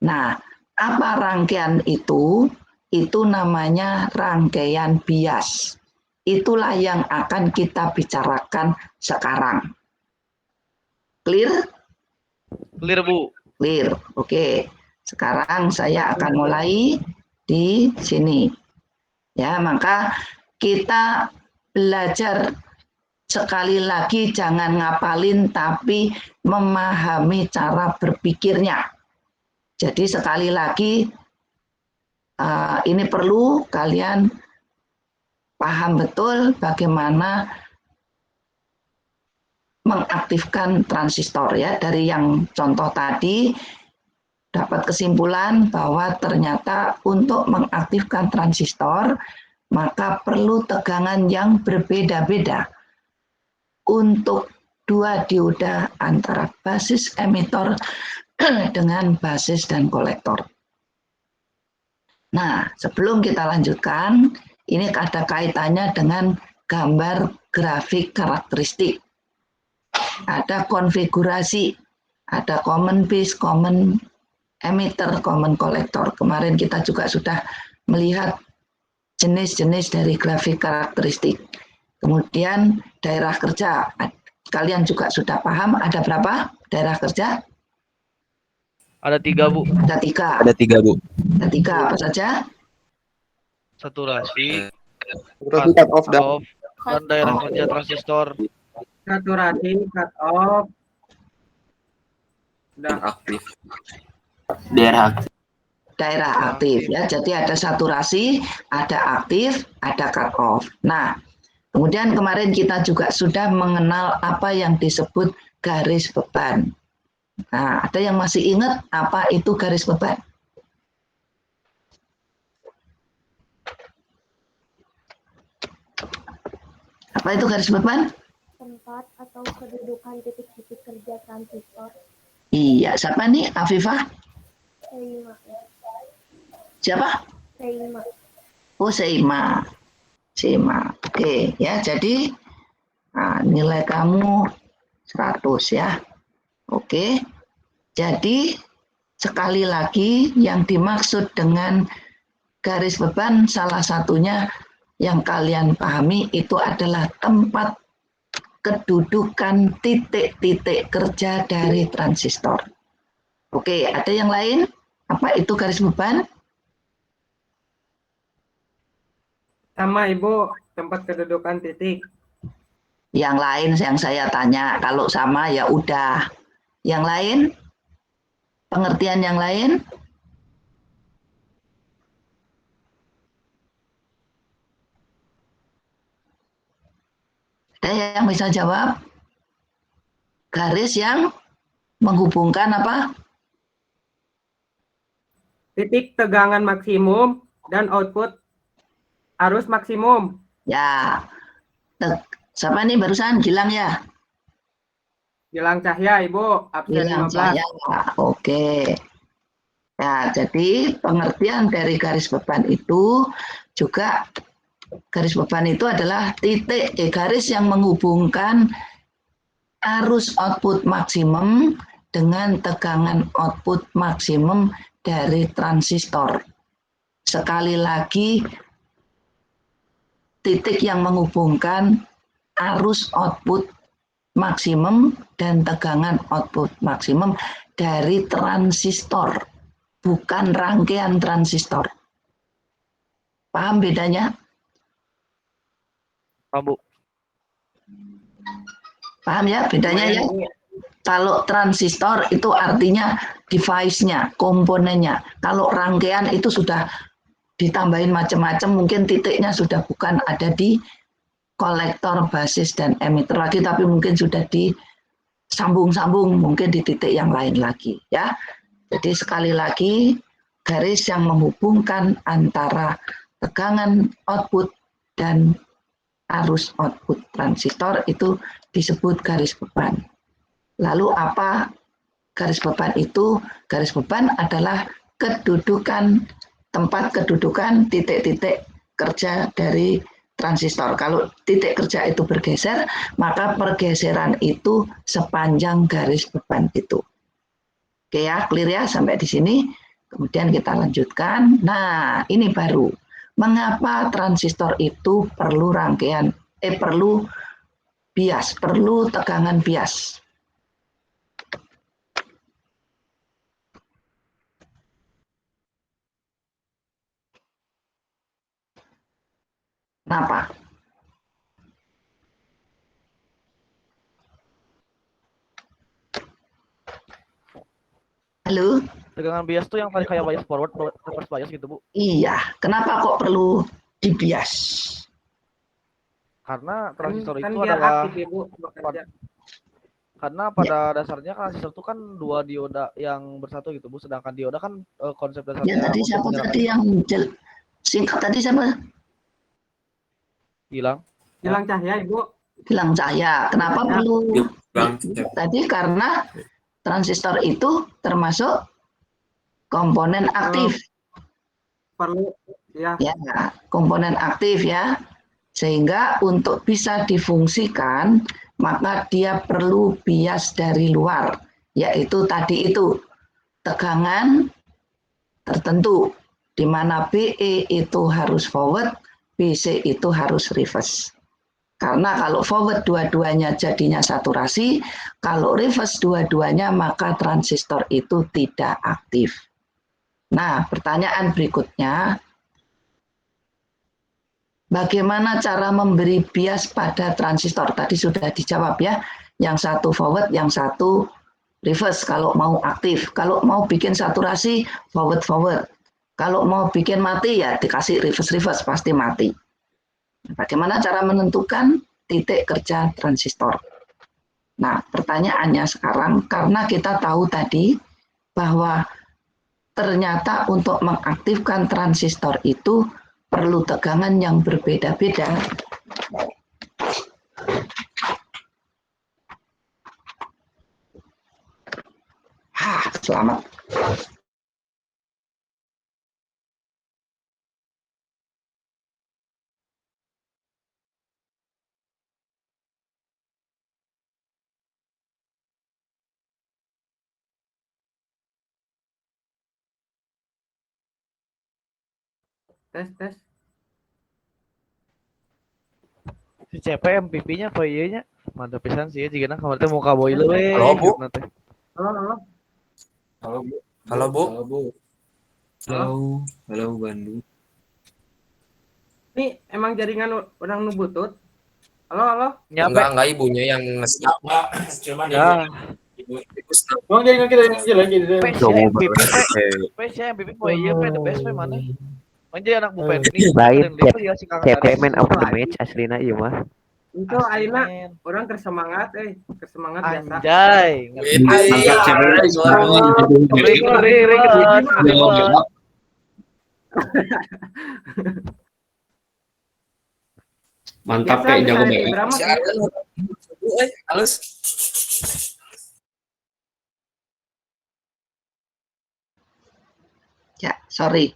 B: Nah, apa rangkaian itu? Itu namanya rangkaian bias. Itulah yang akan kita bicarakan sekarang. Clear?
A: Clear Bu.
B: Clear. Oke. Sekarang saya akan mulai di sini. Ya, maka kita belajar sekali lagi jangan ngapalin tapi memahami cara berpikirnya. Jadi sekali lagi ini perlu kalian paham betul bagaimana mengaktifkan transistor ya. Dari yang contoh tadi dapat kesimpulan bahwa ternyata untuk mengaktifkan transistor maka perlu tegangan yang berbeda-beda untuk dua dioda antara basis emitor dengan basis dan kolektor. Nah, sebelum kita lanjutkan, ini ada kaitannya dengan gambar grafik karakteristik. Ada konfigurasi, ada common base, common emitter, common kolektor. Kemarin kita juga sudah melihat jenis-jenis dari grafik karakteristik. Kemudian daerah kerja, kalian juga sudah paham ada berapa daerah kerja?
A: Ada 3 Bu.
B: Ada 3.
F: Ada 3 Bu.
B: Ada 3 apa saja?
A: Saturasi,
C: Berarti cut off dan
A: dan daerah kerja transistor.
E: Saturasi, cut off.
F: Dan
E: Udah.
F: aktif. Daerah aktif.
B: Daerah aktif ya. Jadi ada saturasi, ada aktif, ada cut off. Nah, kemudian kemarin kita juga sudah mengenal apa yang disebut garis beban. Nah, ada yang masih ingat apa itu garis beban? Apa itu garis beban?
H: Tempat atau kedudukan titik-titik kerja transistor.
B: Iya, siapa nih? Afifah?
H: Seima.
B: Siapa?
H: Seima.
B: Oh, Seima. Seima. Oke, ya. Jadi nilai kamu 100 ya. Oke. Jadi sekali lagi yang dimaksud dengan garis beban salah satunya yang kalian pahami itu adalah tempat kedudukan titik-titik kerja dari transistor. Oke, ada yang lain? Apa itu garis beban?
E: Sama Ibu, tempat kedudukan titik.
B: Yang lain yang saya tanya, kalau sama ya udah. Yang lain? Pengertian yang lain? Ada yang bisa jawab? Garis yang menghubungkan apa?
E: Titik tegangan maksimum dan output arus maksimum.
B: Ya, siapa nih barusan Gilang ya?
E: Gilang Cahya, Ibu, absen
B: Gilang
E: 15.
B: saya. Oke. Ya, jadi pengertian dari garis beban itu juga garis beban itu adalah garis yang menghubungkan arus output maksimum dengan tegangan output maksimum dari transistor. Sekali lagi, titik yang menghubungkan arus output maksimum dan tegangan output maksimum dari transistor, bukan rangkaian transistor. Paham bedanya?
A: Paham, Bu.
B: Paham ya bedanya ya? Kalau transistor itu artinya device-nya, komponennya. Kalau rangkaian itu sudah ditambahin macam-macam, mungkin titiknya sudah bukan ada di kolektor, basis, dan emitter lagi, tapi mungkin sudah disambung-sambung, mungkin di titik yang lain lagi. Ya. Jadi sekali lagi, garis yang menghubungkan antara tegangan output dan arus output transistor itu disebut garis beban. Lalu apa garis beban itu? Garis beban adalah tempat kedudukan titik-titik kerja dari transistor. Kalau titik kerja itu bergeser, maka pergeseran itu sepanjang garis beban itu. Oke ya, clear ya sampai di sini. Kemudian kita lanjutkan. Nah, ini baru. Mengapa transistor itu perlu perlu bias, perlu tegangan bias? Kenapa? Halo?
A: Tegangan bias tuh yang tadi kayak bias forward, reverse bias gitu, Bu.
B: Iya, kenapa kok perlu dibias?
A: Karena transistor
E: Kan
A: itu
E: biar
A: adalah
E: aktif, Ibu, bekerja.
A: karena pada dasarnya transistor itu kan dua dioda yang bersatu gitu, Bu. Sedangkan dioda kan konsep
B: Ya
A: dasarnya
B: tadi
A: untuk
B: siapa
A: menyalakan
B: tadi yang singkat tadi siapa?
A: hilang.
E: Gilang Cahya, Ibu.
B: Gilang Cahya. Kenapa perlu?
F: Bang,
B: Tadi karena transistor itu termasuk komponen aktif.
E: Perlu, ya.
B: Ya, komponen aktif ya. Sehingga untuk bisa difungsikan, maka dia perlu bias dari luar, yaitu tadi itu tegangan tertentu, di mana BE itu harus forward, BC itu harus reverse. Karena kalau forward dua-duanya jadinya saturasi, kalau reverse dua-duanya maka transistor itu tidak aktif. Nah, pertanyaan berikutnya, bagaimana cara memberi bias pada transistor? Tadi sudah dijawab ya, yang satu forward, yang satu reverse kalau mau aktif. Kalau mau bikin saturasi, forward-forward. Kalau mau bikin mati ya dikasih reverse-reverse, pasti mati. Bagaimana cara menentukan titik kerja transistor? Nah, pertanyaannya sekarang, karena kita tahu tadi bahwa ternyata untuk mengaktifkan transistor itu perlu tegangan yang berbeda-beda. Selamat.
E: Tes.
A: Si CP MPP-nya apa iya-nya? Mantap pisan sih jigana kamar teh muka boiler we.
F: Halo, Bu.
A: Gitu teh.
E: Halo.
F: halo Bu. Halo Bu.
E: Halo.
F: Halo Bandung.
E: Ini emang jaringan orang nu butut. Halo.
A: Nyampe.
F: Enggak ibunya yang nge-skip.
A: Ya.
D: Bang jadi kita yang lagi deh.
A: PES ya MVP PES ya MVP mah iya the best mana. Menjadi anak bupen ini
I: Lain
A: ya si Kang
I: CP
A: Garis.
I: man of the match aslina ieu mah.
E: Itu
A: Asli,
E: aina
A: men.
E: orang kersemangat kersemangat biasa.
A: Anjay.
F: Mantap cewek.
A: Ribet.
F: Mantap
E: Biasa
F: kayak
E: bisa
F: jago
E: ada
F: banget.
E: drama.
F: Halus.
B: Ya, sorry.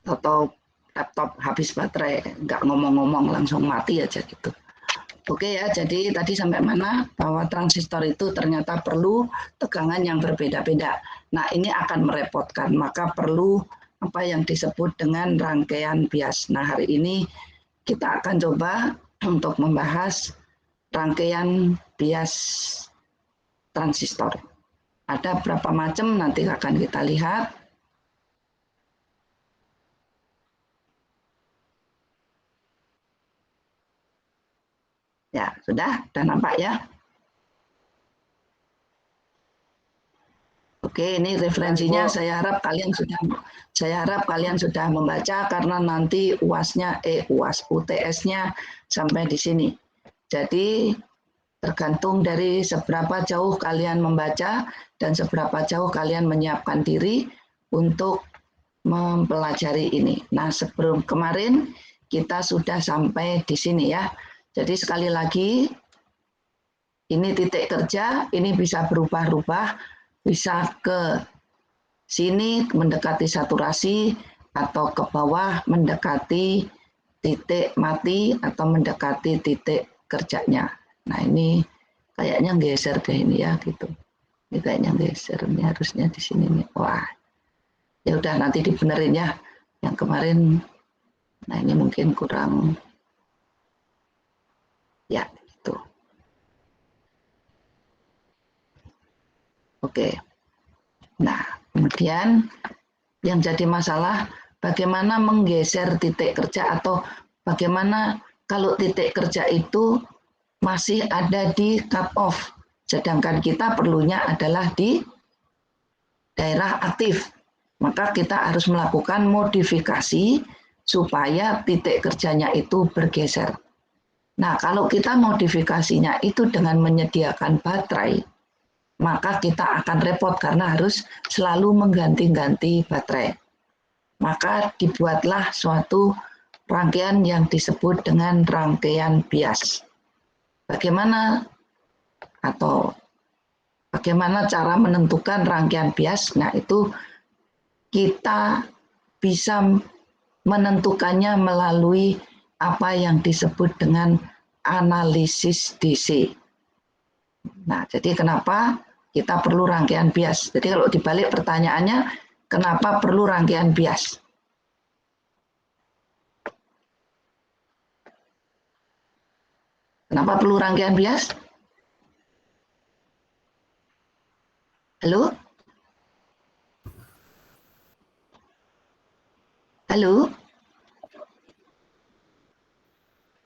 B: Atau laptop habis baterai, nggak ngomong-ngomong langsung mati aja gitu. Oke ya, jadi tadi sampai mana? Bahwa transistor itu ternyata perlu tegangan yang berbeda-beda. Nah, ini akan merepotkan, maka perlu apa yang disebut dengan rangkaian bias. Nah, hari ini kita akan coba untuk membahas rangkaian bias transistor. Ada berapa macam nanti akan kita lihat. Ya, sudah nampak ya. Oke, ini referensinya saya harap kalian sudah membaca karena nanti UTS-nya sampai di sini. Jadi tergantung dari seberapa jauh kalian membaca dan seberapa jauh kalian menyiapkan diri untuk mempelajari ini. Nah, sebelum kemarin kita sudah sampai di sini ya. Jadi sekali lagi ini titik kerja, ini bisa berubah-ubah, bisa ke sini mendekati saturasi atau ke bawah mendekati titik mati atau mendekati titik kerjanya. Nah, ini kayaknya geser deh ini ya gitu. Ini kayaknya geser, ini harusnya di sini nih. Wah. Ya udah nanti dibenerin ya. Yang kemarin nah ini mungkin kurang ya itu. Oke. Nah, kemudian yang jadi masalah bagaimana menggeser titik kerja atau bagaimana kalau titik kerja itu masih ada di cut off. Sedangkan kita perlunya adalah di daerah aktif. Maka kita harus melakukan modifikasi supaya titik kerjanya itu bergeser. Nah, kalau kita modifikasinya itu dengan menyediakan baterai, maka kita akan repot karena harus selalu mengganti-ganti baterai. Maka dibuatlah suatu rangkaian yang disebut dengan rangkaian bias. Bagaimana cara menentukan rangkaian bias? Nah, itu kita bisa menentukannya melalui apa yang disebut dengan analisis DC. Nah, jadi kenapa kita perlu rangkaian bias? Jadi kalau dibalik pertanyaannya, kenapa perlu rangkaian bias? Kenapa perlu rangkaian bias? Halo? Halo?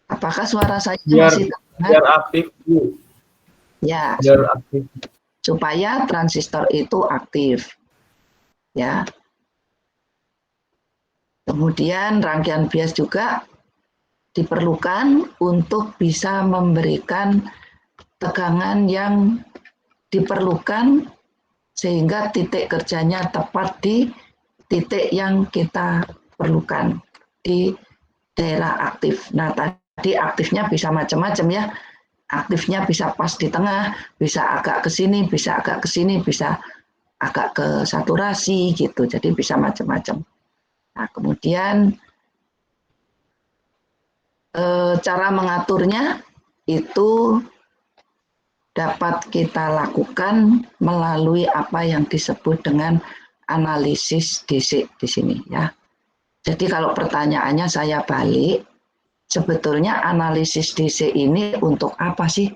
B: Apakah suara saya masih terdengar?
D: Biar aktif, Bu.
B: Ya,
D: Biar aktif.
B: supaya transistor itu aktif. Ya. Kemudian rangkaian bias juga diperlukan untuk bisa memberikan tegangan yang diperlukan sehingga titik kerjanya tepat di titik yang kita perlukan di daerah aktif. Nah, tadi aktifnya bisa macam-macam ya. Aktifnya bisa pas di tengah, bisa agak ke sini, bisa agak ke sini, bisa agak ke saturasi gitu. Jadi bisa macam-macam. Nah, kemudian cara mengaturnya itu dapat kita lakukan melalui apa yang disebut dengan analisis DC di sini ya. Jadi kalau pertanyaannya saya balik, sebetulnya analisis DC ini untuk apa sih?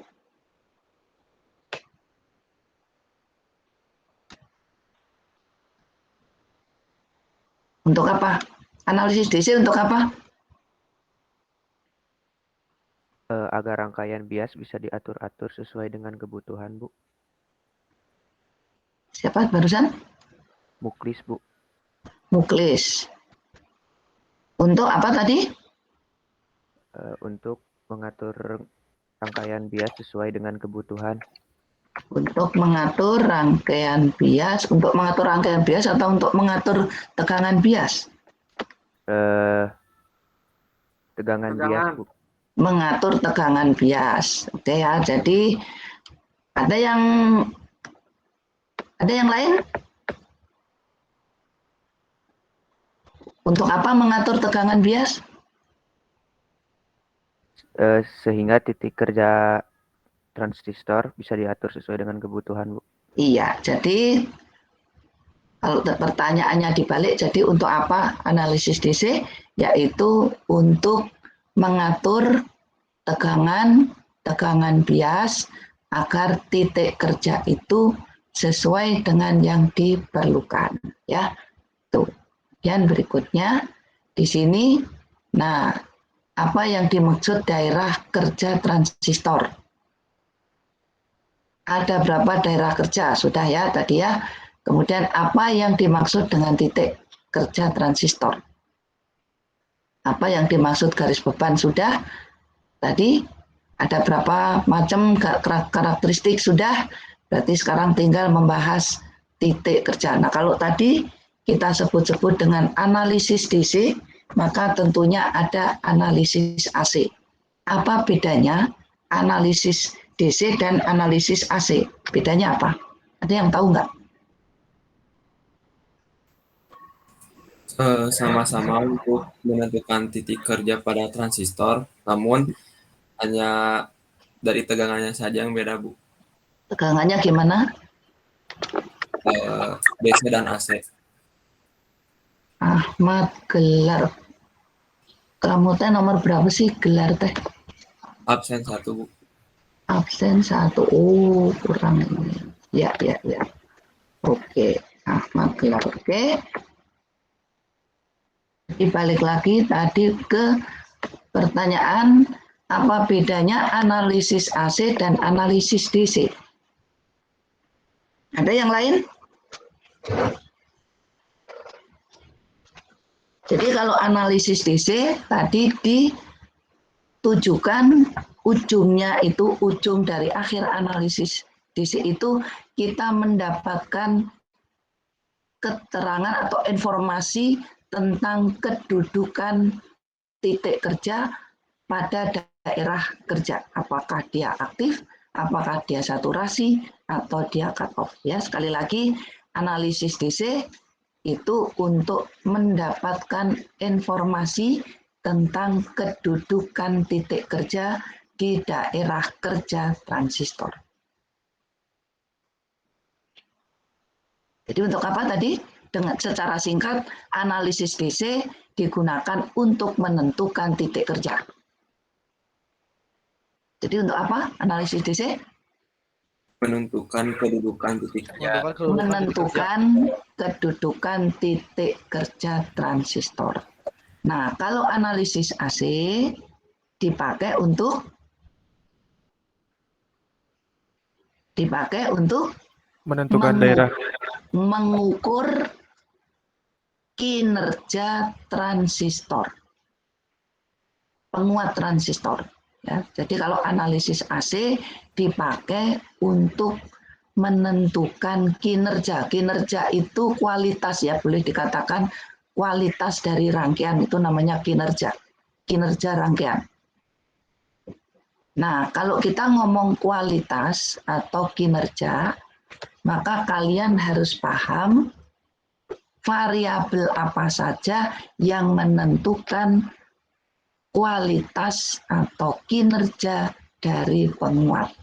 B: Untuk apa? Analisis DC untuk apa?
I: Agar rangkaian bias bisa diatur-atur sesuai dengan kebutuhan, Bu.
B: Siapa barusan?
I: Muklis, Bu.
B: Muklis. Untuk apa tadi?
I: Untuk mengatur rangkaian bias sesuai dengan kebutuhan.
B: Untuk mengatur rangkaian bias, untuk mengatur rangkaian bias atau untuk mengatur tegangan bias?
I: Tegangan bias, Bu.
B: Mengatur tegangan bias. Oke ya, jadi ada yang lain? Untuk apa mengatur tegangan bias?
I: Sehingga titik kerja transistor bisa diatur sesuai dengan kebutuhan, Bu.
B: Iya, jadi kalau pertanyaannya dibalik, jadi untuk apa analisis DC? Yaitu untuk mengatur tegangan bias agar titik kerja itu sesuai dengan yang diperlukan. Ya, tuh. Dan berikutnya di sini, nah apa yang dimaksud daerah kerja transistor? Ada berapa daerah kerja? Sudah ya tadi ya. Kemudian apa yang dimaksud dengan titik kerja transistor? Apa yang dimaksud garis beban? Sudah. Tadi ada berapa macam karakteristik? Sudah. Berarti sekarang tinggal membahas titik kerja. Nah, kalau tadi kita sebut-sebut dengan analisis DC, maka tentunya ada analisis AC. Apa bedanya analisis DC dan analisis AC? Bedanya apa? Ada yang tahu nggak?
F: Sama-sama untuk menentukan titik kerja pada transistor, namun hanya dari tegangannya saja yang beda, Bu.
B: Tegangannya gimana?
F: DC dan AC.
B: Ahmad gelar. Kamu teh nomor berapa sih gelar teh?
F: Absen 1, Bu.
B: Absen 1. Oh, kurang ini. Ya. Oke. Ahmad gelar. Oke. Dibalik lagi tadi ke pertanyaan, apa bedanya analisis AC dan analisis DC? Ada yang lain? Jadi kalau analisis DC tadi ditujukan ujungnya itu, ujung dari akhir analisis DC itu kita mendapatkan keterangan atau informasi tentang kedudukan titik kerja pada daerah kerja. Apakah dia aktif, apakah dia saturasi, atau dia cut off. Ya, sekali lagi analisis DC itu untuk mendapatkan informasi tentang kedudukan titik kerja di daerah kerja transistor. Jadi untuk apa tadi? Dengan secara singkat, analisis DC digunakan untuk menentukan titik kerja. Jadi untuk apa analisis DC?
F: Menentukan kedudukan titik kerja.
B: Menentukan kedudukan titik kerja transistor. Nah, kalau analisis AC dipakai untuk
G: menentukan daerah.
B: Mengukur kinerja transistor, penguat transistor. Ya, jadi kalau analisis AC dipakai untuk menentukan kinerja. Kinerja itu kualitas ya, boleh dikatakan kualitas dari rangkaian itu namanya kinerja. Kinerja rangkaian. Nah, kalau kita ngomong kualitas atau kinerja, maka kalian harus paham variabel apa saja yang menentukan kualitas atau kinerja dari penguat.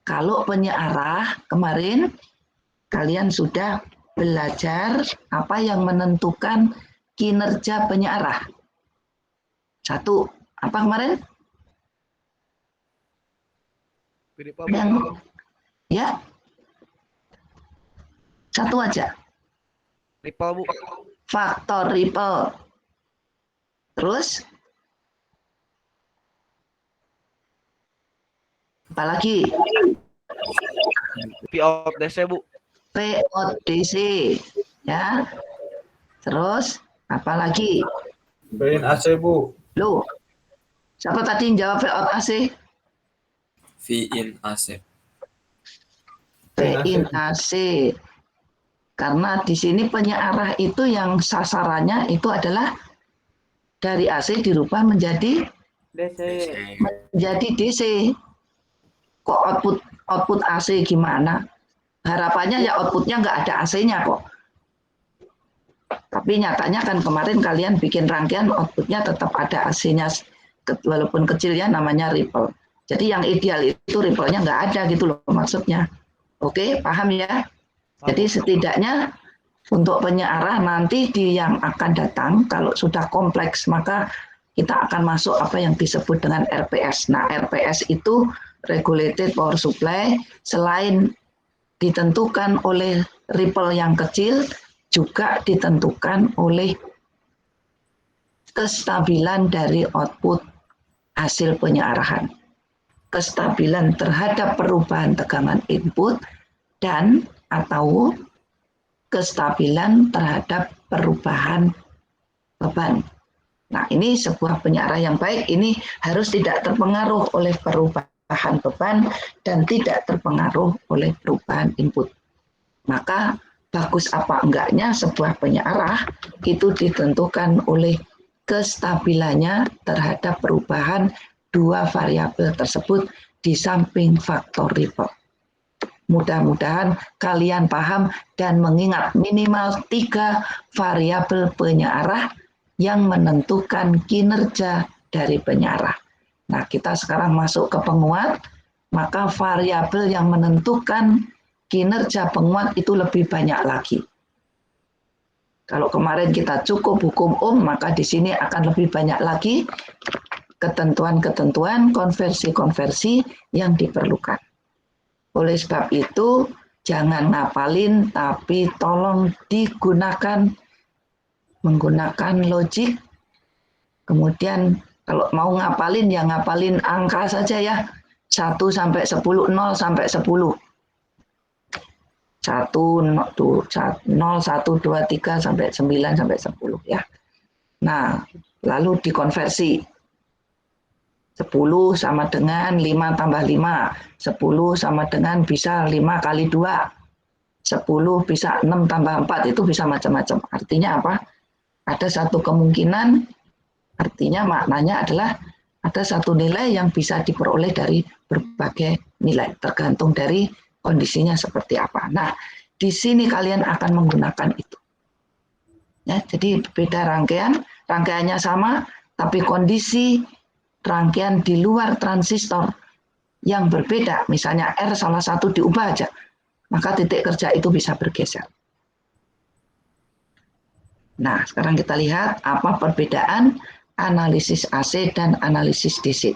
B: Kalau penyearah, kemarin kalian sudah belajar apa yang menentukan kinerja penyearah. 1, apa kemarin? Yang, ya, 1 aja.
A: Ripple, Bu.
B: Faktor ripple. Terus? Apalagi?
A: P out DC, Bu.
B: VODC ya. Terus apa lagi?
J: Pin AC, Bu.
B: Loh, siapa tadi yang jawab VODC?
F: VIN AC.
B: VIN AC. Karena di sini penyearah itu yang sasarannya itu adalah dari AC dirubah menjadi DC. Kok output AC gimana? Harapannya ya outputnya nggak ada AC-nya kok. Tapi nyatanya kan kemarin kalian bikin rangkaian outputnya tetap ada AC-nya walaupun kecil ya, namanya ripple. Jadi yang ideal itu ripple-nya nggak ada gitu loh maksudnya. Oke, paham ya? Jadi setidaknya untuk penyearah nanti di yang akan datang kalau sudah kompleks maka kita akan masuk apa yang disebut dengan RPS. Nah, RPS itu regulated power supply, selain ditentukan oleh ripple yang kecil juga ditentukan oleh kestabilan dari output hasil penyearahan. Kestabilan terhadap perubahan tegangan input dan atau kestabilan terhadap perubahan beban. Nah, ini sebuah penyearah yang baik, ini harus tidak terpengaruh oleh perubahan beban dan tidak terpengaruh oleh perubahan input. Maka bagus apa enggaknya sebuah penyearah itu ditentukan oleh kestabilannya terhadap perubahan dua variabel tersebut di samping faktor ripple. Mudah-mudahan kalian paham dan mengingat minimal 3 variabel penyearah yang menentukan kinerja dari penyearah. Nah, kita sekarang masuk ke penguat, maka variabel yang menentukan kinerja penguat itu lebih banyak lagi. Kalau kemarin kita cukup hukum Ohm, maka di sini akan lebih banyak lagi ketentuan-ketentuan, konversi-konversi yang diperlukan. Oleh sebab itu, jangan ngapalin, tapi tolong digunakan menggunakan logik. Kemudian kalau mau ngapalin, ya ngapalin angka saja ya. 1 sampai 10, 0 sampai 10. 1, 0, 1, 2, 3 sampai 9 sampai 10 ya. Nah, lalu dikonversi. 10 sama dengan 5 tambah 5. 10 sama dengan bisa 5 kali 2. 10 bisa 6 tambah 4, itu bisa macam-macam. Artinya apa? Ada satu kemungkinan, artinya maknanya adalah ada satu nilai yang bisa diperoleh dari berbagai nilai, tergantung dari kondisinya seperti apa. Nah, di sini kalian akan menggunakan itu. Ya, jadi beda rangkaian, rangkaiannya sama, tapi kondisi rangkaian di luar transistor yang berbeda, misalnya R salah satu diubah aja, maka titik kerja itu bisa bergeser. Nah, sekarang kita lihat apa perbedaan analisis AC dan analisis DC.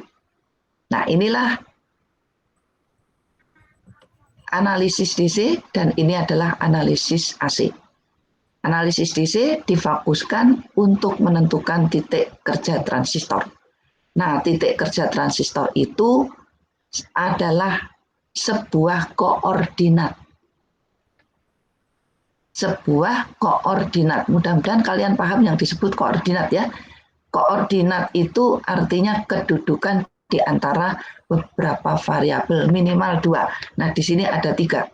B: Nah, inilah analisis DC dan ini adalah analisis AC. Analisis DC difokuskan untuk menentukan titik kerja transistor. Nah, titik kerja transistor itu adalah sebuah koordinat. Sebuah koordinat. Mudah-mudahan kalian paham yang disebut koordinat ya. Koordinat itu artinya kedudukan di antara beberapa variabel, minimal 2. Nah, di sini ada 3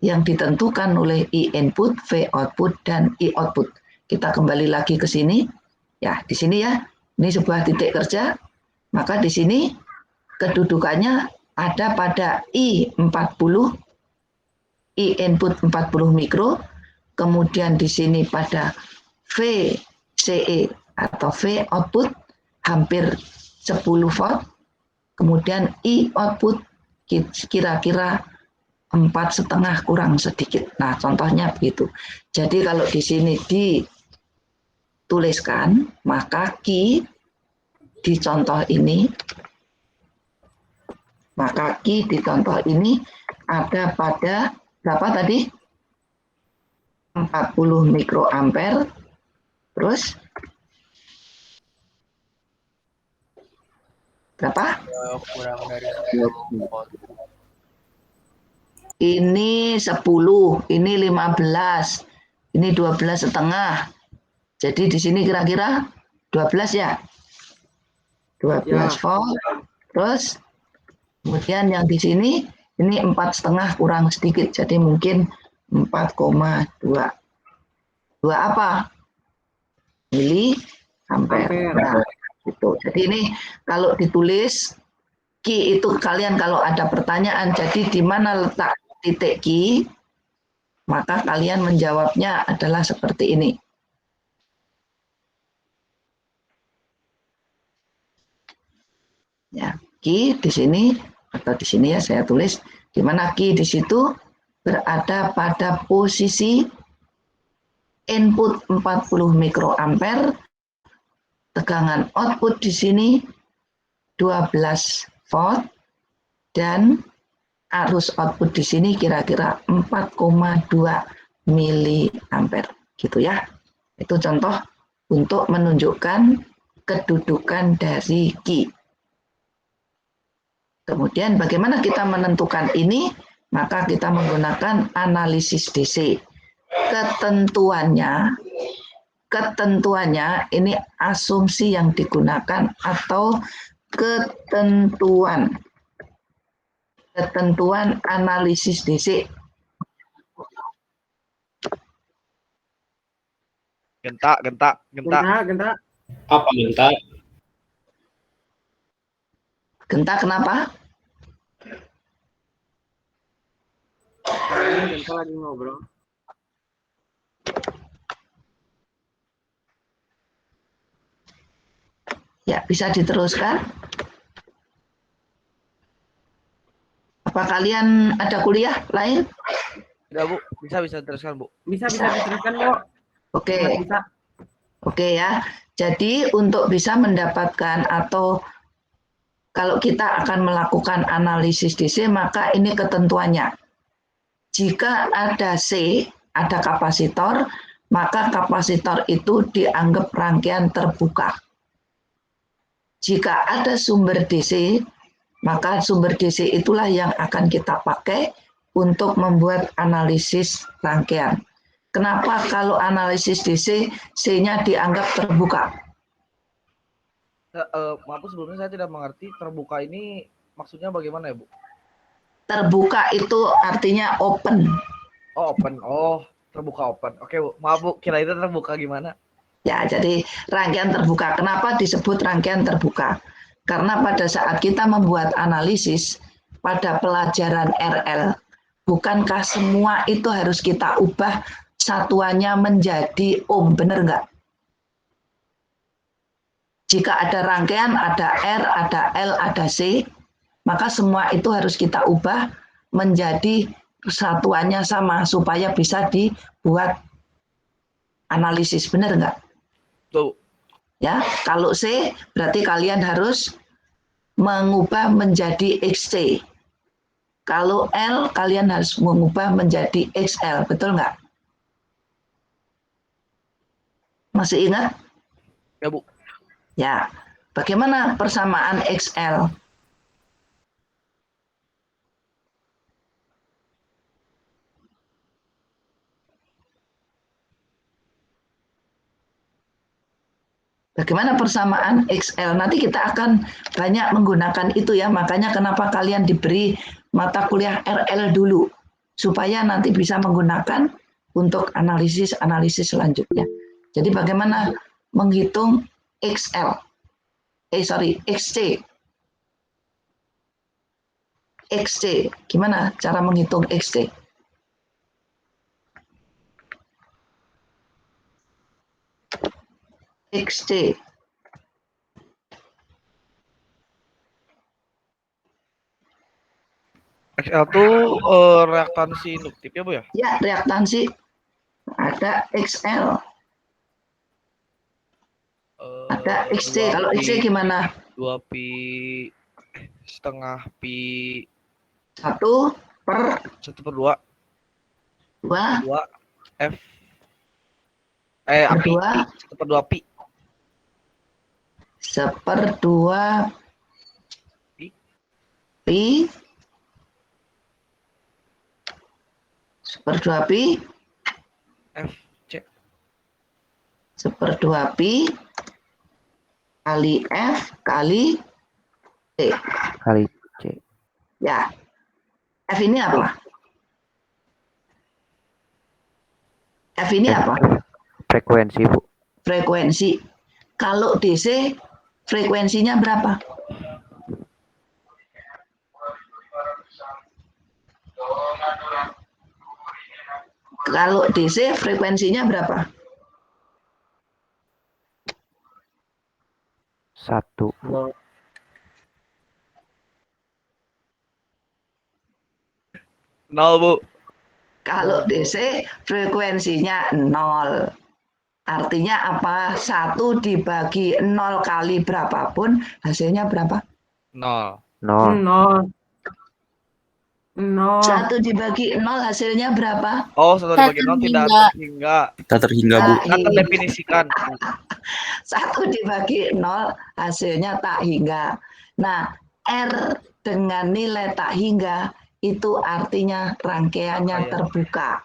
B: yang ditentukan oleh I input, V output, dan I output. Kita kembali lagi ke sini. Ya, di sini ya. Ini sebuah titik kerja. Maka di sini kedudukannya ada pada I40, I input 40 mikro, kemudian di sini pada VCE atau V output hampir 10 volt, kemudian I output kira-kira 4,5 kurang sedikit. Nah, contohnya begitu. Jadi kalau di sini dituliskan, maka Q di contoh ini, maka Q di contoh ini ada pada berapa tadi? 40 mikroampere. Terus berapa?
D: Kurang dari
B: ini 10, ini 15, ini 12,5. Jadi di sini kira-kira 12 ya? 12
E: Ya.
B: volt. Terus kemudian yang di sini ini 4,5 kurang sedikit. Jadi mungkin 4,2. 2 apa? Mili ampere. Nah, gitu. Jadi ini kalau ditulis Q itu kalian kalau ada pertanyaan, jadi di mana letak titik Q, maka kalian menjawabnya adalah seperti ini. Ya, Q di sini atau di sini ya saya tulis di mana Q di situ berada pada posisi input 40 mikroampere, tegangan output di sini 12 volt dan arus output di sini kira-kira 4,2 miliampere gitu ya. Itu contoh untuk menunjukkan kedudukan dari Q. Kemudian bagaimana kita menentukan ini? Maka kita menggunakan analisis DC. Ketentuannya ini asumsi yang digunakan atau ketentuan analisis DC.
A: Genta.
J: Apa genta?
B: Genta kenapa?
E: Ini Genta lagi ngobrol.
B: Ya, bisa diteruskan. Apa kalian ada kuliah lain?
A: Tidak, Bu. Bisa diteruskan, Bu.
E: Bisa diteruskan, Bu.
B: Oke.
E: Bisa.
B: Oke ya. Jadi untuk bisa mendapatkan atau kalau kita akan melakukan analisis DC, maka ini ketentuannya. Jika ada C, ada kapasitor, maka kapasitor itu dianggap rangkaian terbuka. Jika ada sumber DC, maka sumber DC itulah yang akan kita pakai untuk membuat analisis rangkaian. Kenapa kalau analisis DC, C-nya dianggap terbuka?
A: Maaf, sebelumnya saya tidak mengerti terbuka ini maksudnya bagaimana ya, Bu?
B: Terbuka itu artinya open.
A: Oh, open. Oh, terbuka open. Oke, Bu. Maaf, Bu. Kira itu terbuka gimana?
B: Ya, jadi rangkaian terbuka. Kenapa disebut rangkaian terbuka? Karena pada saat kita membuat analisis pada pelajaran RL, bukankah semua itu harus kita ubah satuannya menjadi ohm, benar nggak? Jika ada rangkaian, ada R, ada L, ada C, maka semua itu harus kita ubah menjadi satuannya sama supaya bisa dibuat analisis, benar nggak?
A: Tuh.
B: Ya, kalau C berarti kalian harus mengubah menjadi XC. Kalau L kalian harus mengubah menjadi XL, betul nggak? Masih ingat?
A: Ya, Bu.
B: Ya. Bagaimana persamaan XL? Bagaimana persamaan XL? Nanti kita akan banyak menggunakan itu ya. Makanya kenapa kalian diberi mata kuliah RL dulu. Supaya nanti bisa menggunakan untuk analisis selanjutnya. Jadi bagaimana menghitung XL? XC. XC. Gimana cara menghitung XC? XC.
A: XL itu reaktansi induktif ya, Bu ya?
B: Ya, reaktansi ada XL. Ada XC. Kalau XC gimana?
A: 2 pi setengah pi
B: 1 per
A: 1/2
B: 2
A: F
B: per 2
A: 1/2 pi
B: 1/2 pi 1/2 pi
A: F C.
B: 1/2 pi kali F kali C.
I: Kali C.
B: Ya. F ini apa? F ini apa?
I: Frekuensi, Bu.
B: Frekuensi. Kalau DC frekuensinya berapa? Kalau DC frekuensinya berapa?
I: 1.
A: Nol, Bu.
B: Kalau DC frekuensinya 0. Artinya apa? 1 dibagi 0 kali berapapun, hasilnya berapa?
A: Nol.
I: 0.
B: 1 dibagi 0 hasilnya berapa?
A: Oh, 1 dibagi 0 tidak terhingga.
F: Tak terhingga, Bu.
A: Tidak terdefinisikan.
B: 1 dibagi 0 hasilnya tak hingga. Nah, R dengan nilai tak hingga itu artinya rangkaiannya terbuka,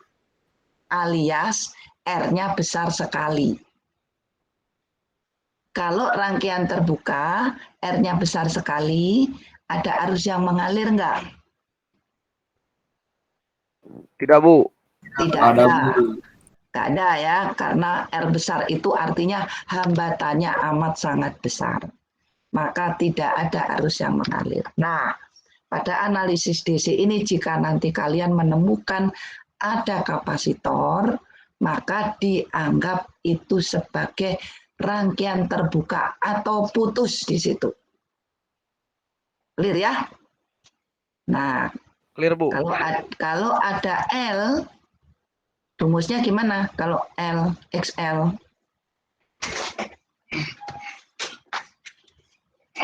B: alias R-nya besar sekali. Kalau rangkaian terbuka, R-nya besar sekali, ada arus yang mengalir enggak?
A: Tidak, Bu.
B: Tidak
F: Ada,
B: ada.
F: Bu.
B: Tidak ada ya, karena R besar itu artinya hambatannya amat sangat besar. Maka tidak ada arus yang mengalir. Nah, pada analisis DC ini jika nanti kalian menemukan ada kapasitor, maka dianggap itu sebagai rangkaian terbuka atau putus di situ. Clear ya? Nah,
A: Clear, Bu.
B: kalau ada L, rumusnya gimana? Kalau L, XL.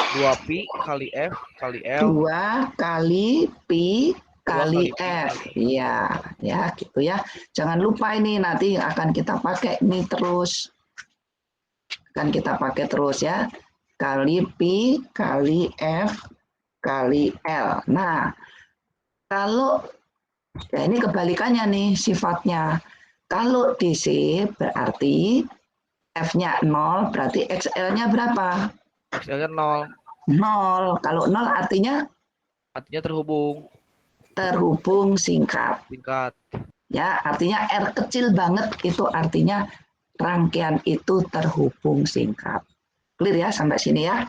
A: 2pi kali F kali L.
B: 2 kali pi kali
A: kali pi
B: F.
A: kali
B: Iya, ya gitu ya. Jangan lupa ini nanti akan kita pakai ini terus. Akan kita pakai terus ya. Kali pi kali F kali L. Nah, kalau ya ini kebalikannya nih sifatnya. Kalau DC berarti F-nya 0, berarti XL-nya berapa?
A: XL-nya 0.
B: 0. Kalau 0 artinya
A: terhubung.
B: Terhubung singkat.
A: Singkat.
B: Ya, artinya R kecil banget itu artinya rangkaian itu terhubung singkat. Clear ya sampai sini ya?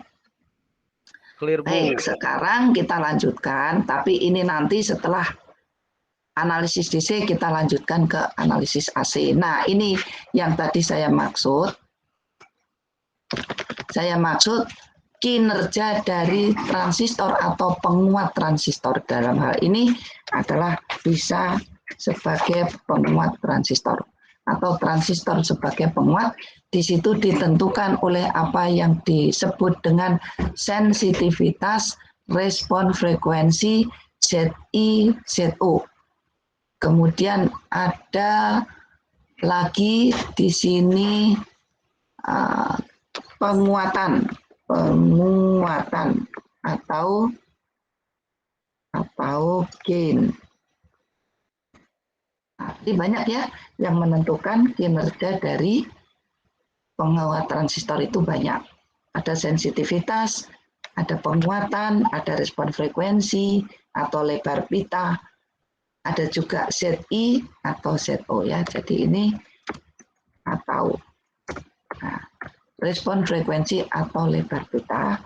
A: Clear, Bu.
B: Baik, sekarang kita lanjutkan, tapi ini nanti setelah analisis DC kita lanjutkan ke analisis AC. Nah, ini yang tadi saya maksud. Saya maksud kinerja dari transistor atau penguat transistor. Dalam hal ini adalah bisa sebagai penguat transistor atau transistor sebagai penguat. Di situ ditentukan oleh apa yang disebut dengan sensitivitas respon frekuensi ZI, ZO. Kemudian ada lagi di sini penguatan atau gain. Jadi banyak ya yang menentukan kinerja dari penguat transistor itu banyak. Ada sensitivitas, ada penguatan, ada respon frekuensi atau lebar pita, ada juga ZI atau ZO ya. Jadi ini atau respon frekuensi atau lebar pita,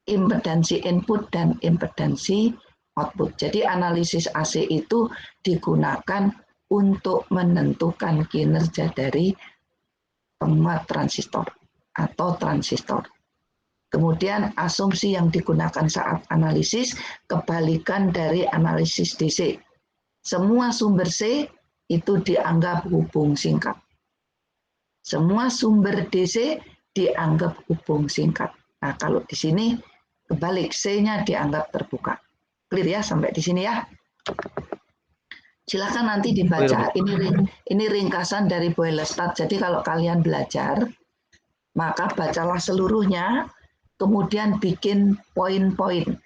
B: impedansi input dan impedansi output. Jadi analisis AC itu digunakan untuk menentukan kinerja dari penguat transistor atau transistor. Kemudian asumsi yang digunakan saat analisis kebalikan dari analisis DC. Semua sumber C itu dianggap hubung singkat. Semua sumber DC dianggap hubung singkat. Nah, kalau di sini kebalik, C-nya dianggap terbuka. Clear ya sampai di sini ya? Silakan nanti dibaca. Ini ringkasan dari Boylestad. Jadi kalau kalian belajar, maka bacalah seluruhnya, kemudian bikin poin-poin.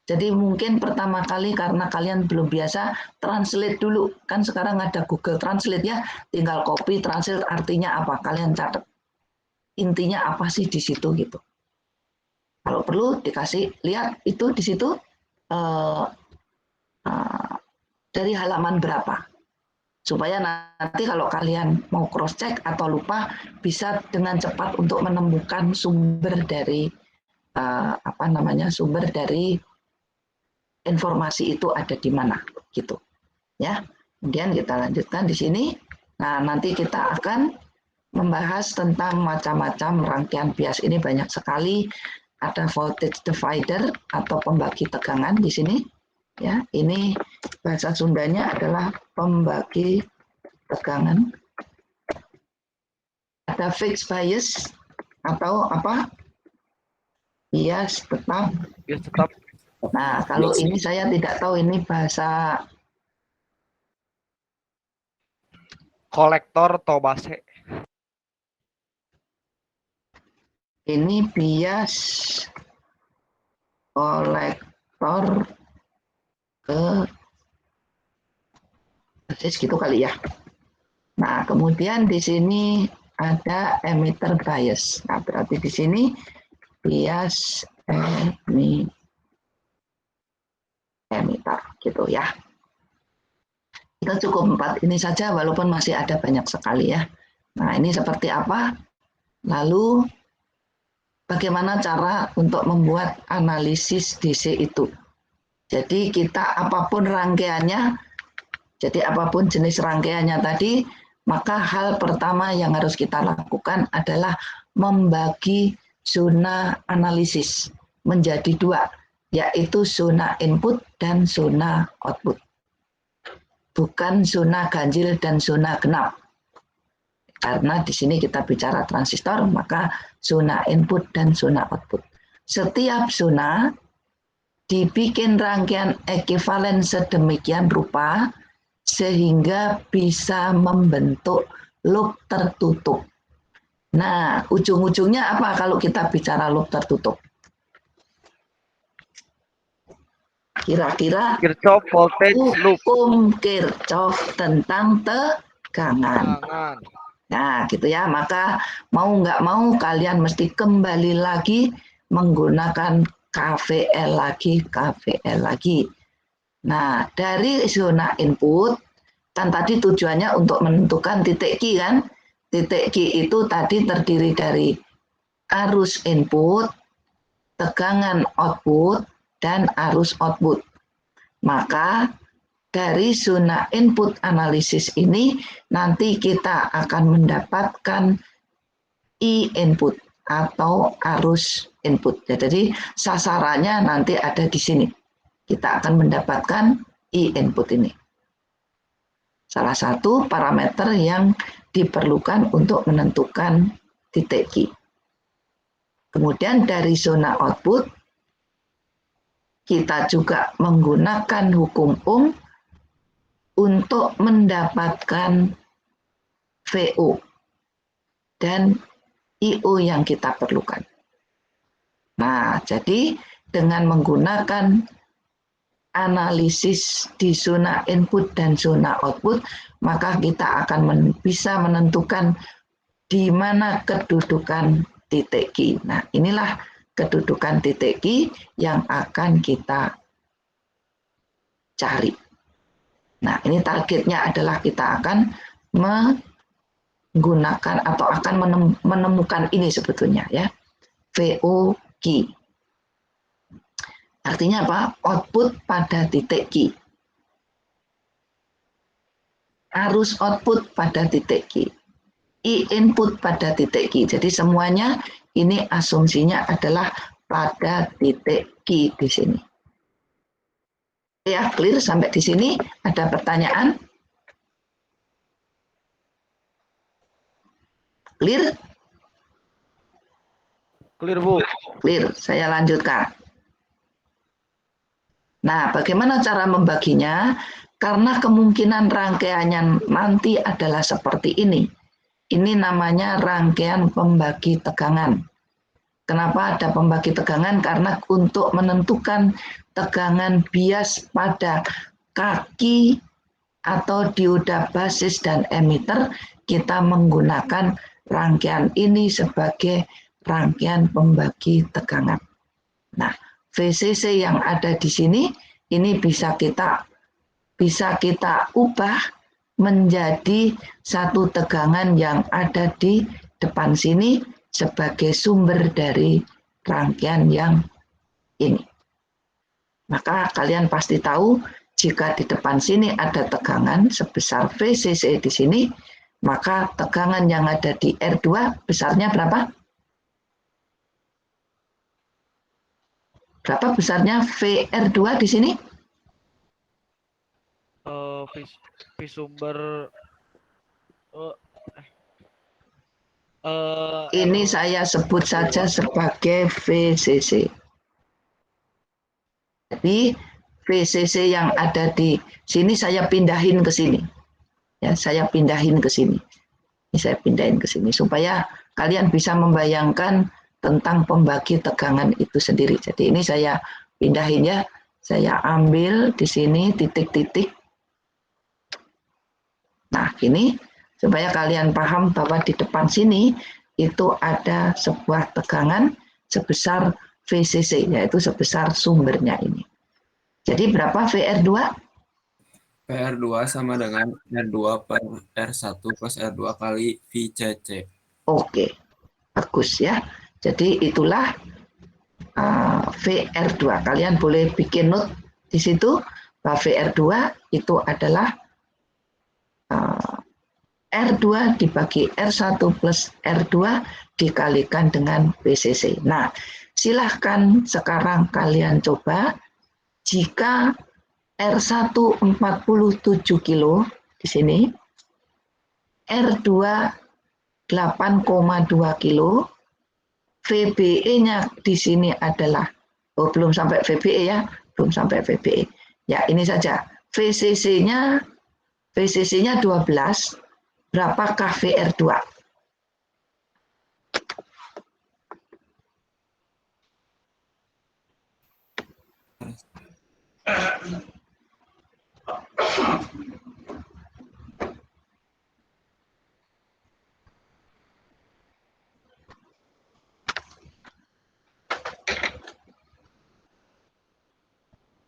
B: Jadi mungkin pertama kali karena kalian belum biasa, translate dulu. Kan sekarang ada Google Translate ya, tinggal copy, translate artinya apa, kalian catat. Intinya apa sih di situ gitu. Kalau perlu dikasih lihat itu di situ dari halaman berapa. Supaya nanti kalau kalian mau cross check atau lupa bisa dengan cepat untuk menemukan sumber dari sumber dari informasi itu ada di mana gitu ya. Kemudian kita lanjutkan di sini. Nah, nanti kita akan membahas tentang macam-macam rangkaian bias. Ini banyak sekali. Ada voltage divider atau pembagi tegangan di sini ya. Ini bahasa Sundanya adalah pembagi tegangan. Ada fixed bias atau apa? Bias tetap.
A: Bias tetap.
B: Nah, kalau ini saya tidak tahu ini bahasa
A: kolektor atau base.
B: Ini bias kolektor ke basis gitu kali ya. Nah, kemudian di sini ada emitter bias. Nah, berarti di sini bias emitter gitu ya. Kita cukup 4 ini saja walaupun masih ada banyak sekali ya. Nah, ini seperti apa? Lalu bagaimana cara untuk membuat analisis DC itu? Jadi kita apapun rangkaiannya, jadi apapun jenis rangkaiannya tadi, maka hal pertama yang harus kita lakukan adalah membagi zona analisis menjadi 2, yaitu zona input dan zona output. Bukan zona ganjil dan zona genap. Karena di sini kita bicara transistor, maka zona input dan zona output. Setiap zona dibikin rangkaian ekuivalen sedemikian rupa sehingga bisa membentuk loop tertutup. Nah, ujung-ujungnya apa kalau kita bicara loop tertutup? Kira-kira
A: Kirchhoff voltage loop.
B: Hukum Kirchhoff tentang tegangan. Nah, gitu ya. Maka mau nggak mau kalian mesti kembali lagi menggunakan KVL lagi. Nah, dari zona input, kan tadi tujuannya untuk menentukan titik Q kan? Titik Q itu tadi terdiri dari arus input, tegangan output, dan arus output. Maka dari zona input analisis ini nanti kita akan mendapatkan I input atau arus input. Jadi sasarannya nanti ada di sini. Kita akan mendapatkan I input ini. Salah satu parameter yang diperlukan untuk menentukan titik Q. Kemudian dari zona output kita juga menggunakan hukum Ohm untuk mendapatkan VO dan IO yang kita perlukan. Nah, jadi dengan menggunakan analisis di zona input dan zona output, maka kita akan bisa menentukan di mana kedudukan titik Q. Nah, inilah kedudukan titik Q yang akan kita cari. Nah, ini targetnya adalah kita akan menggunakan atau akan menemukan ini sebetulnya ya, VOQ. Artinya apa? Output pada titik Q. Arus output pada titik Q. I input pada titik Q. Jadi semuanya ini asumsinya adalah pada titik Q di sini. Ya, clear sampai di sini? Ada pertanyaan? Clear?
A: Clear, Bu.
B: Clear, saya lanjutkan. Nah, bagaimana cara membaginya? Karena kemungkinan rangkaiannya nanti adalah seperti ini. Ini namanya rangkaian pembagi tegangan. Kenapa ada pembagi tegangan? Karena untuk menentukan tegangan bias pada kaki atau dioda basis dan emitter, kita menggunakan rangkaian ini sebagai rangkaian pembagi tegangan. Nah, VCC yang ada di sini ini bisa kita ubah menjadi satu tegangan yang ada di depan sini sebagai sumber dari rangkaian yang ini. Maka kalian pasti tahu jika di depan sini ada tegangan sebesar VCC di sini, maka tegangan yang ada di R2 besarnya berapa? Berapa besarnya VR2 di sini?
A: V sumber
B: ini saya sebut saja sebagai VCC. Jadi VCC yang ada di sini saya pindahin ke sini. Ya, saya pindahin ke sini. Ini saya pindahin ke sini supaya kalian bisa membayangkan tentang pembagi tegangan itu sendiri. Jadi ini saya pindahin ya. Saya ambil di sini titik-titik. Nah, ini supaya kalian paham bahwa di depan sini itu ada sebuah tegangan sebesar VCC, yaitu sebesar sumbernya ini. Jadi berapa VR2?
F: PR2 sama dengan R2 per R1 plus R2 kali VCC.
B: Oke, bagus ya. Jadi itulah VR2. Kalian boleh bikin note di situ bahwa VR2 itu adalah R2 dibagi R1 plus R2 dikalikan dengan VCC. Nah, silahkan sekarang kalian coba jika R1 47 kilo di sini, R2 8,2 kilo, VBE-nya di sini adalah, belum sampai VBE ya, belum sampai VBE. Ya, ini saja. VCC-nya 12, berapakah VR2?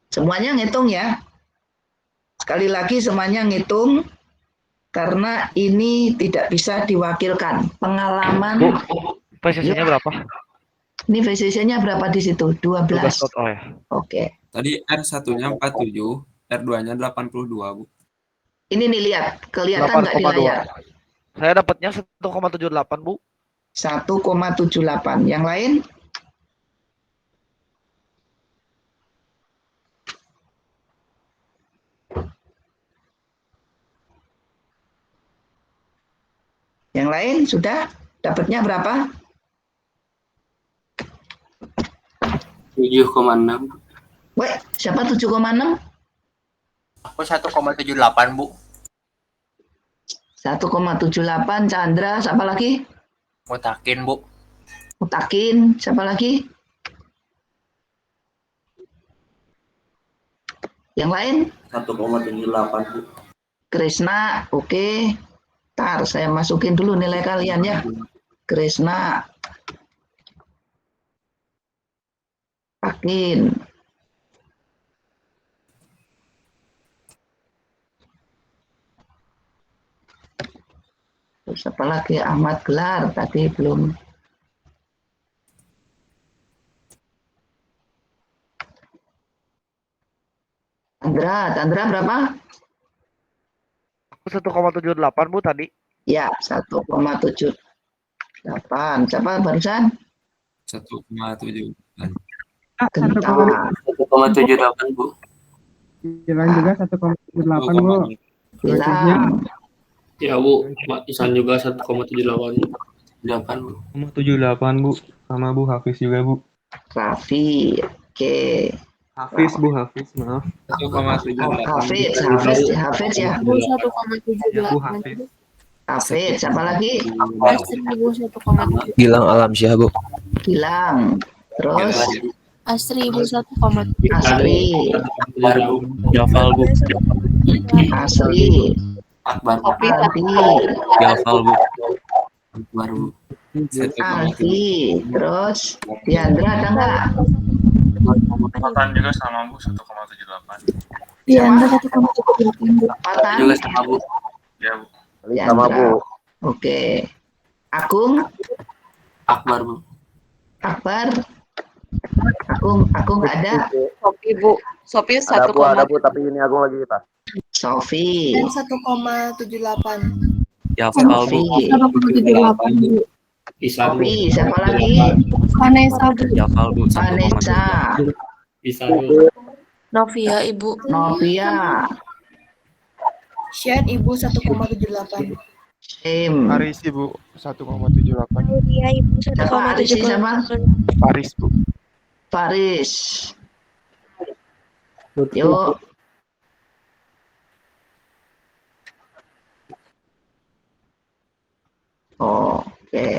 B: Semuanya ngitung ya. Sekali lagi semuanya ngitung karena ini tidak bisa diwakilkan. Pengalaman.
A: VCC-nya berapa?
B: Ini VCC-nya berapa di situ? 12.
A: 12 total ya.
B: Oke.
F: Tadi R1-nya 47, R2-nya 82, Bu.
B: Ini nih lihat, kelihatan nggak di layar?
A: Saya dapatnya 1,78, Bu.
B: 1,78. Yang lain? Yang lain sudah dapatnya berapa?
K: 7,6.
B: Weh, siapa 7,6?
K: Aku 1,78, Bu.
B: 1,78 Chandra, siapa lagi?
K: Mutakin, Bu.
B: Mutakin, siapa lagi? Yang lain?
J: 1,78, Bu.
B: Krishna, oke. Ntar saya masukin dulu nilai kalian ya. Krishna. Pakin. Terus apa lagi? Ahmad Gelar tadi belum. Chandra berapa?
A: 1,78, Bu, tadi.
B: Ya, 1,78. Siapa barusan?
F: 1,7.
B: Gentar.
K: 1,78, Bu.
E: Bilang juga 1,78, Bu.
B: Bilang.
K: Ya, Bu. Pak Isan juga 1,78, Bu.
G: 78, Bu. Sama Bu Hafiz juga, Bu.
B: Raffi, oke.
G: Hafiz, Bu Hafiz, maaf.
F: 1,78.
B: Hafiz ya.
H: Bu 1,78.
G: Bu Hafiz.
B: Hafiz, siapa lagi?
H: Bu 1,78.
L: Gilang Alamsyah, Bu.
B: Gilang. Terus
H: Astri Ibu 1,7.
B: Asri.
K: Jafal Bu.
B: Asri.
K: Akbar.
B: Aldi.
K: Jafal Bu. Akbar Bu.
B: Aldi. Terus Diandra ada nggak?
F: Fatan juga sama Bu 1,78.
H: Diandra 1,78.
B: Fatan?
K: Juga sama Bu.
F: Ya Bu.
B: Diandra. Oke. Agung?
K: Akbar Bu.
B: Akbar? Aku nggak ada.
L: Sopi Bu. Sopi 1,7.
J: Ada Bu, tapi ini aku lagi kita.
B: Sofi.
H: 1,78.
K: Jafal Bu.
H: 1,78 Bu.
K: Isa Bu.
B: Sofi. Siapa lagi?
H: Vanessa Bu.
K: Jafal Bu.
B: Vanessa.
K: Isa Bu.
H: Novia Ibu.
B: Novia.
H: Shen Ibu 1,78.
B: Sim.
G: Arisi Bu 1,78.
H: Claudia Ibu
B: Siapa? Arisi sama?
G: Paris Bu.
B: Faris. Yuk. Oke.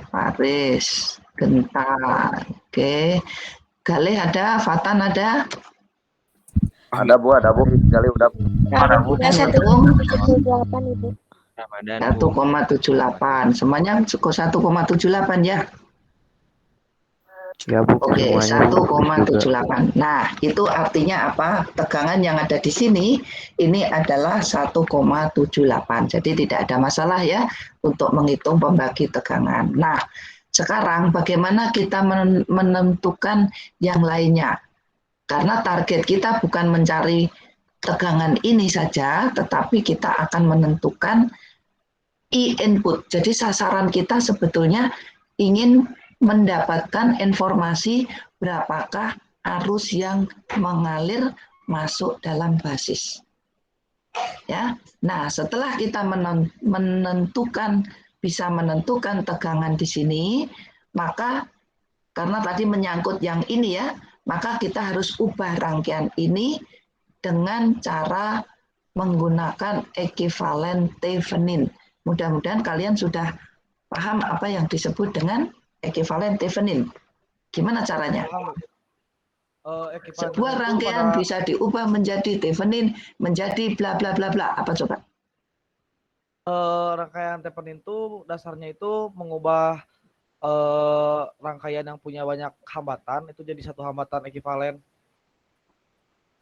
B: Faris. Gentar. Oke. Galih ada? Fatan ada?
J: Ada Bu, sekali udah.
H: Ada Bu. 1,78 Ibu.
K: Ramadan
B: 1,78. Semuanya 1,78 ya.
I: Ya Bu,
B: Oke,
I: semuanya Bu.
B: 1,78. Nah, itu artinya apa? Tegangan yang ada di sini ini adalah 1,78. Jadi tidak ada masalah ya untuk menghitung pembagi tegangan. Nah, sekarang bagaimana kita menentukan yang lainnya? Karena target kita bukan mencari tegangan ini saja, tetapi kita akan menentukan input. Jadi sasaran kita sebetulnya ingin mendapatkan informasi berapakah arus yang mengalir masuk dalam basis. Ya. Nah, setelah kita bisa menentukan tegangan di sini, maka karena tadi menyangkut yang ini ya, maka kita harus ubah rangkaian ini dengan cara menggunakan ekuivalen Thevenin. Mudah-mudahan kalian sudah paham apa yang disebut dengan ekuivalen Thevenin. Gimana caranya? Sebuah rangkaian bisa diubah menjadi Thevenin, menjadi bla bla bla bla. Apa coba?
A: Rangkaian Thevenin itu dasarnya itu mengubah rangkaian yang punya banyak hambatan itu jadi satu hambatan ekuivalen.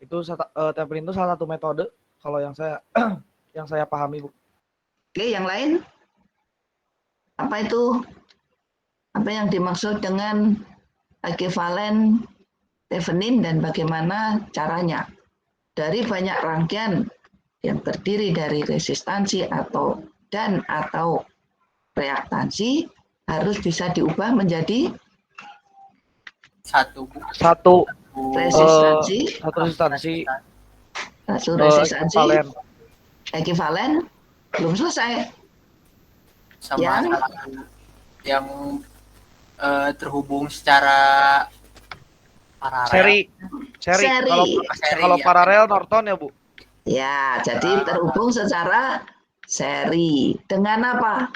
A: Itu Thevenin itu salah satu metode kalau yang saya pahami, Bu.
B: Oke, yang lain? Apa itu? Apa yang dimaksud dengan ekuivalen Thevenin dan bagaimana caranya? Dari banyak rangkaian yang terdiri dari resistansi atau reaktansi harus bisa diubah menjadi
K: satu
B: resistansi, ekuivalen belum selesai.
K: sama yang terhubung secara paralel.
A: Seri. Kalau paralel Norton ya Bu.
B: Ya, jadi terhubung secara seri. Dengan apa?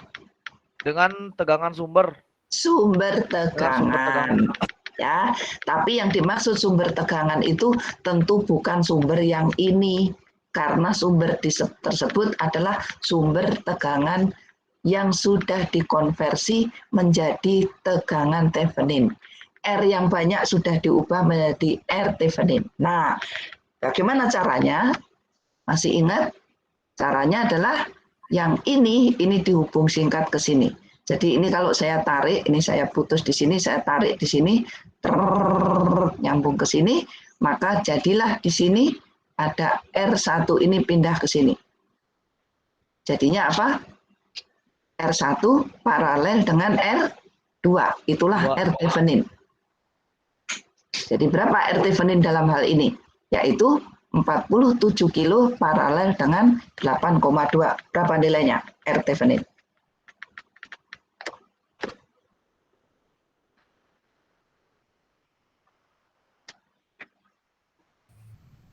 A: Dengan tegangan sumber.
B: Sumber tegangan. Ya, tapi yang dimaksud sumber tegangan itu tentu bukan sumber yang ini, karena sumber tersebut adalah sumber tegangan yang sudah dikonversi menjadi tegangan Thevenin. R yang banyak sudah diubah menjadi R Thevenin. Nah, bagaimana caranya? Masih ingat? Caranya adalah yang ini dihubung singkat ke sini. Jadi ini kalau saya tarik, ini saya putus di sini, saya tarik di sini, nyambung ke sini, maka jadilah di sini ada R1 ini pindah ke sini. Jadinya apa? R1 paralel dengan R2. Itulah R Thevenin. Jadi berapa R Thevenin dalam hal ini? Yaitu 47 kilo paralel dengan 8,2. Berapa nilainya R Thevenin?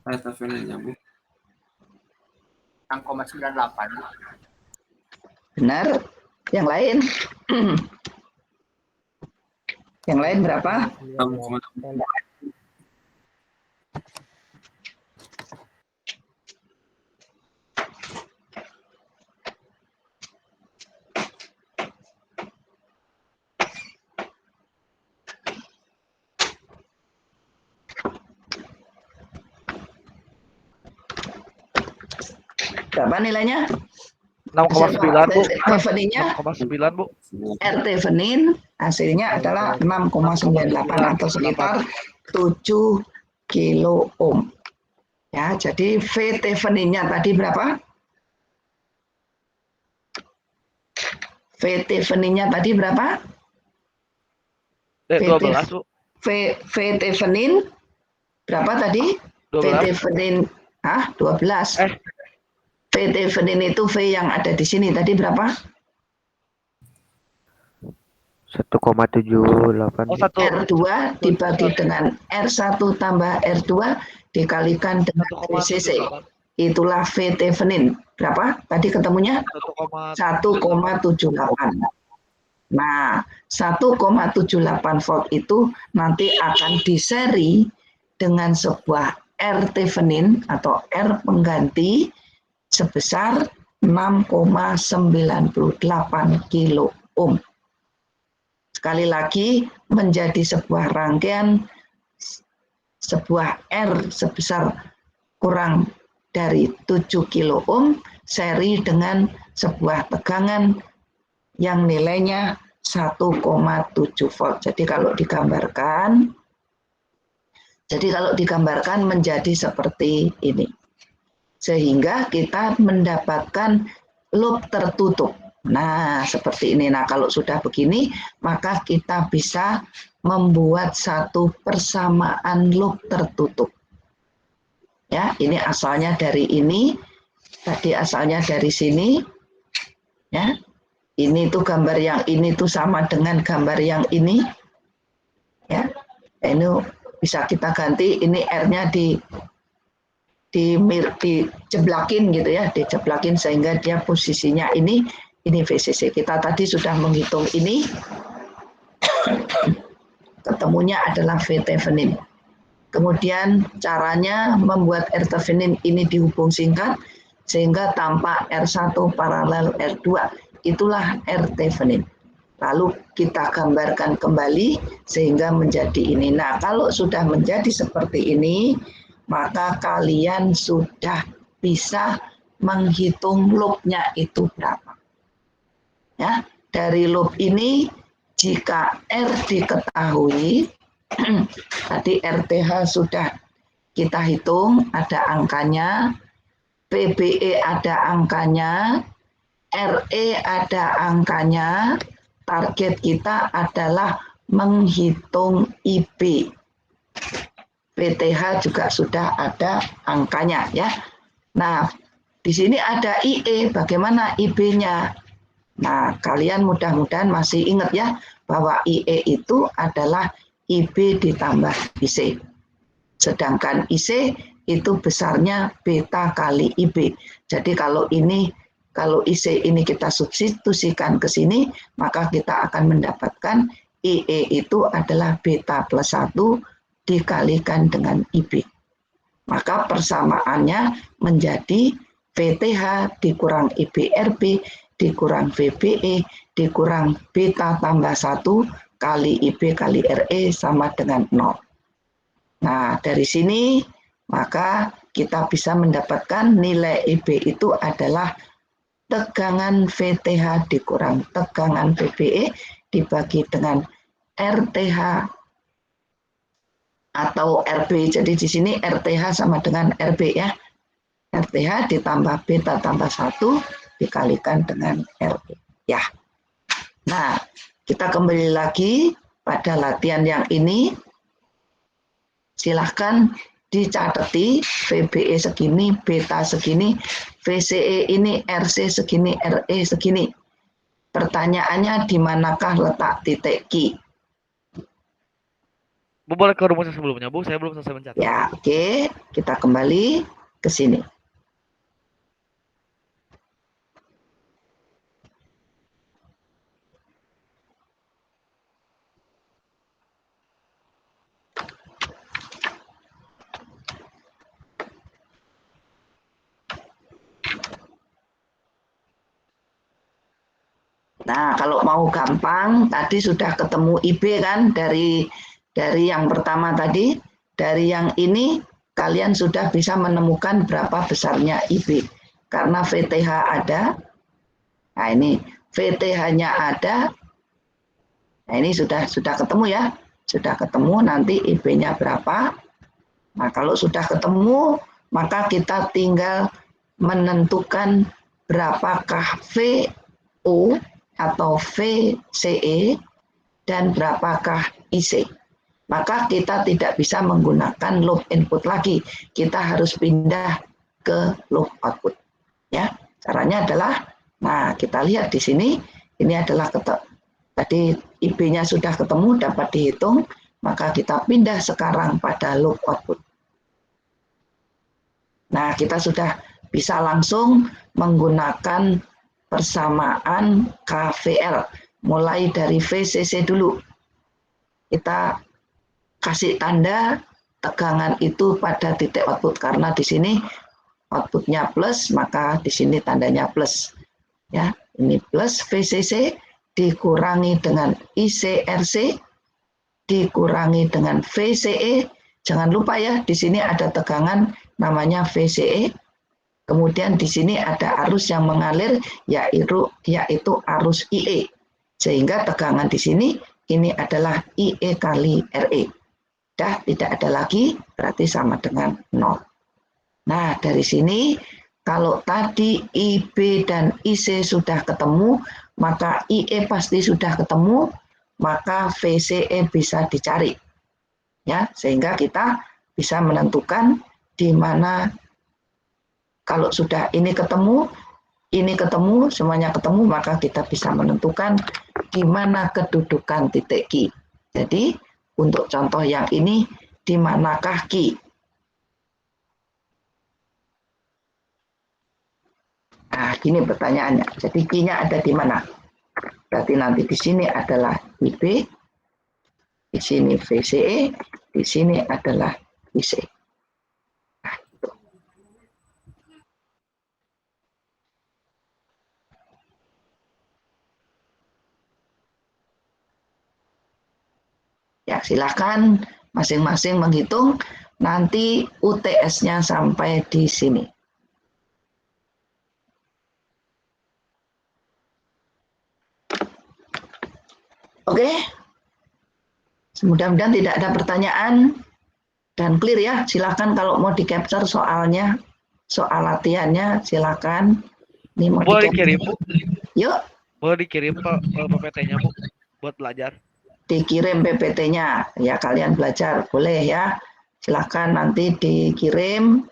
F: R Thevenin-nya Bu.
K: 6,98.
B: Benar. Yang lain? Yang lain berapa?
F: 6,8.
B: Berapa nilainya?
A: 6,9 Bu.
B: Theveninnya
A: 6,9 Bu.
B: Thevenin hasilnya adalah 6,98 atau sekitar 7 kilo ohm. Ya, jadi V Theveninnya tadi berapa? V Theveninnya tadi berapa?
A: 12 Bu.
B: V Thevenin berapa tadi? V
A: 12.
B: Thevenin 12. V Thevenin itu V yang ada di sini tadi berapa?
I: 1,78.
A: Oh, 1.
B: R2 dibagi dengan R1 tambah R2 dikalikan dengan VCC. Itulah V Thevenin. Berapa? Tadi ketemunya 1,78. Nah, 1,78 volt itu nanti akan diseri dengan sebuah R Thevenin atau R pengganti sebesar 6,98 kilo ohm. Sekali lagi menjadi sebuah rangkaian sebuah R sebesar kurang dari 7 kilo ohm seri dengan sebuah tegangan yang nilainya 1,7 volt. Jadi kalau digambarkan menjadi seperti ini. Sehingga kita mendapatkan loop tertutup. Nah, seperti ini. Nah, kalau sudah begini, maka kita bisa membuat satu persamaan loop tertutup. Ya, ini asalnya dari ini, tadi asalnya dari sini. Ya. Ini tuh gambar yang ini tuh sama dengan gambar yang ini. Ya. Ini bisa kita ganti, ini R-nya dijeblakin gitu ya, dijeblakin sehingga dia posisinya ini VCC. Kita tadi sudah menghitung ini, ketemunya adalah V Thevenin. Kemudian caranya membuat R Thevenin ini dihubung singkat sehingga tampak R1 paralel R2. Itulah R Thevenin. Lalu kita gambarkan kembali sehingga menjadi ini. Nah, kalau sudah menjadi seperti ini, maka kalian sudah bisa menghitung loopnya itu berapa. Ya, dari loop ini jika R diketahui, tadi RTH sudah kita hitung, ada angkanya, PBE ada angkanya, RE ada angkanya, target kita adalah menghitung IB. PTH juga sudah ada angkanya ya. Nah, di sini ada IE, bagaimana IB-nya? Nah, kalian mudah-mudahan masih ingat ya bahwa IE itu adalah IB ditambah IC. Sedangkan IC itu besarnya beta kali IB. Jadi kalau IC ini kita substitusikan ke sini, maka kita akan mendapatkan IE itu adalah beta plus 1 dikalikan dengan IB. Maka persamaannya menjadi VTH dikurang IBRB dikurang VBE dikurang beta tambah 1 kali IB kali RE sama dengan 0. Nah, dari sini maka kita bisa mendapatkan nilai IB itu adalah tegangan VTH dikurang tegangan VBE dibagi dengan RTH atau RB. Jadi di sini RTH sama dengan RB ya. RTH ditambah beta tambah 1 dikalikan dengan RB. Ya. Nah, kita kembali lagi pada latihan yang ini. Silahkan dicatati VBE segini, beta segini, VCE ini, RC segini, RE segini. Pertanyaannya di manakah letak titik Q?
A: Bu, boleh ke rumusnya sebelumnya, Bu? Saya belum selesai mencatat.
B: Ya, oke. Kita kembali ke sini. Nah, kalau mau gampang, tadi sudah ketemu IB kan dari yang pertama tadi, dari yang ini kalian sudah bisa menemukan berapa besarnya IB. Karena VTH ada, nah ini VTH-nya ada, nah ini sudah ketemu ya, sudah ketemu nanti IB-nya berapa. Nah, kalau sudah ketemu, maka kita tinggal menentukan berapakah VO atau VCE dan berapakah IC. Maka kita tidak bisa menggunakan loop input lagi. Kita harus pindah ke loop output. Ya, caranya adalah, nah kita lihat di sini, ini adalah tadi IB-nya sudah ketemu, dapat dihitung, maka kita pindah sekarang pada loop output. Nah, kita sudah bisa langsung menggunakan persamaan KVL, mulai dari VCC dulu. Kita kasih tanda tegangan itu pada titik output, karena di sini outputnya plus, maka di sini tandanya plus. Ya, ini plus VCC dikurangi dengan ICRC dikurangi dengan VCE. Jangan lupa ya, di sini ada tegangan namanya VCE. Kemudian di sini ada arus yang mengalir yaitu arus IE. Sehingga tegangan di sini ini adalah IE kali RE. Dah tidak ada lagi, berarti sama dengan 0. Nah, dari sini kalau tadi IB dan IC sudah ketemu, maka IE pasti sudah ketemu, maka VCE bisa dicari. Ya, sehingga kita bisa menentukan di mana kalau sudah ini ketemu, semuanya ketemu, maka kita bisa menentukan di mana kedudukan titik Q. Jadi, untuk contoh yang ini, di manakah Q? Nah, gini pertanyaannya. Jadi Q-nya ada di mana? Berarti nanti di sini adalah IB, di sini VCE, di sini adalah IC. Nah, gitu. Ya, silakan masing-masing menghitung. Nanti UTS-nya sampai di sini. Oke, mudah-mudahan tidak ada pertanyaan dan clear ya. Silakan kalau mau di capture soalnya, soal latihannya silakan. Ini mau
A: boleh dikirim Bu?
B: Yuk.
A: Boleh dikirim PPT-nya Bu buat belajar.
B: Dikirim PPT-nya ya, kalian belajar boleh ya. Silakan nanti dikirim.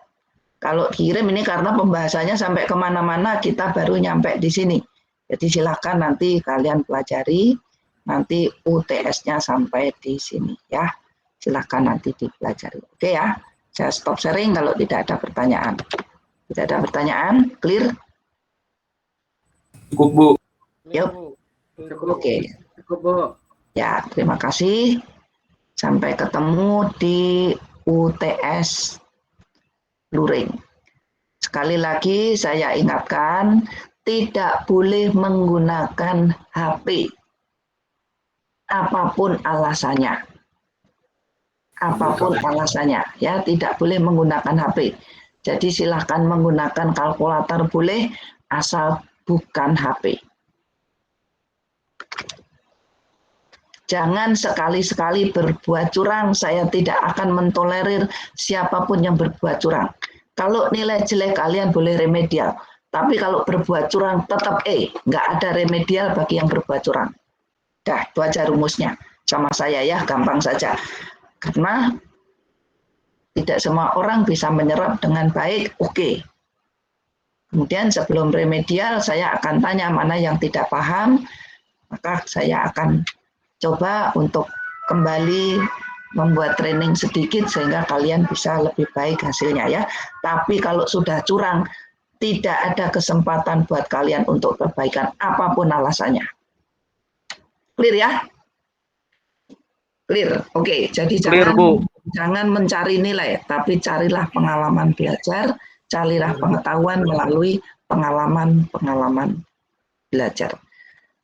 B: Kalau dikirim ini karena pembahasannya sampai kemana-mana, kita baru nyampe di sini. Jadi silakan nanti kalian pelajari. Nanti UTS-nya sampai di sini ya. Silakan nanti dipelajari. Oke ya. Saya stop sharing kalau tidak ada pertanyaan. Tidak ada pertanyaan? Clear?
F: Cukup, Bu.
B: Yuk. Oke.
E: Cukup, Bu.
B: Ya, terima kasih. Sampai ketemu di UTS luring. Sekali lagi saya ingatkan, tidak boleh menggunakan HP. Apapun alasannya. Apapun alasannya, ya, tidak boleh menggunakan HP. Jadi silahkan menggunakan kalkulator boleh, asal bukan HP. Jangan sekali-sekali berbuat curang. Saya tidak akan mentolerir siapapun yang berbuat curang. Kalau nilai jelek kalian boleh remedial. Tapi kalau berbuat curang tetap E. Nggak ada remedial bagi yang berbuat curang. Dah, itu aja rumusnya. Sama saya ya, gampang saja. Karena tidak semua orang bisa menyerap dengan baik. Oke. Kemudian sebelum remedial, saya akan tanya mana yang tidak paham. Maka saya akan coba untuk kembali membuat training sedikit sehingga kalian bisa lebih baik hasilnya ya. Tapi kalau sudah curang, tidak ada kesempatan buat kalian untuk perbaikan apapun alasannya. Clear ya? Clear. Oke, jadi
A: Clear, Bu.
B: jangan mencari nilai, tapi carilah pengalaman belajar, carilah pengetahuan melalui pengalaman belajar.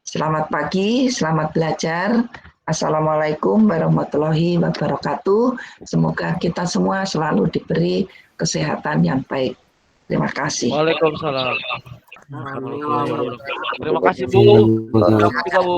B: Selamat pagi, selamat belajar. Assalamualaikum warahmatullahi wabarakatuh. Semoga kita semua selalu diberi kesehatan yang baik. Terima kasih.
A: Waalaikumsalam.
E: Amin.
A: Terima kasih Bu. Bisa Bu.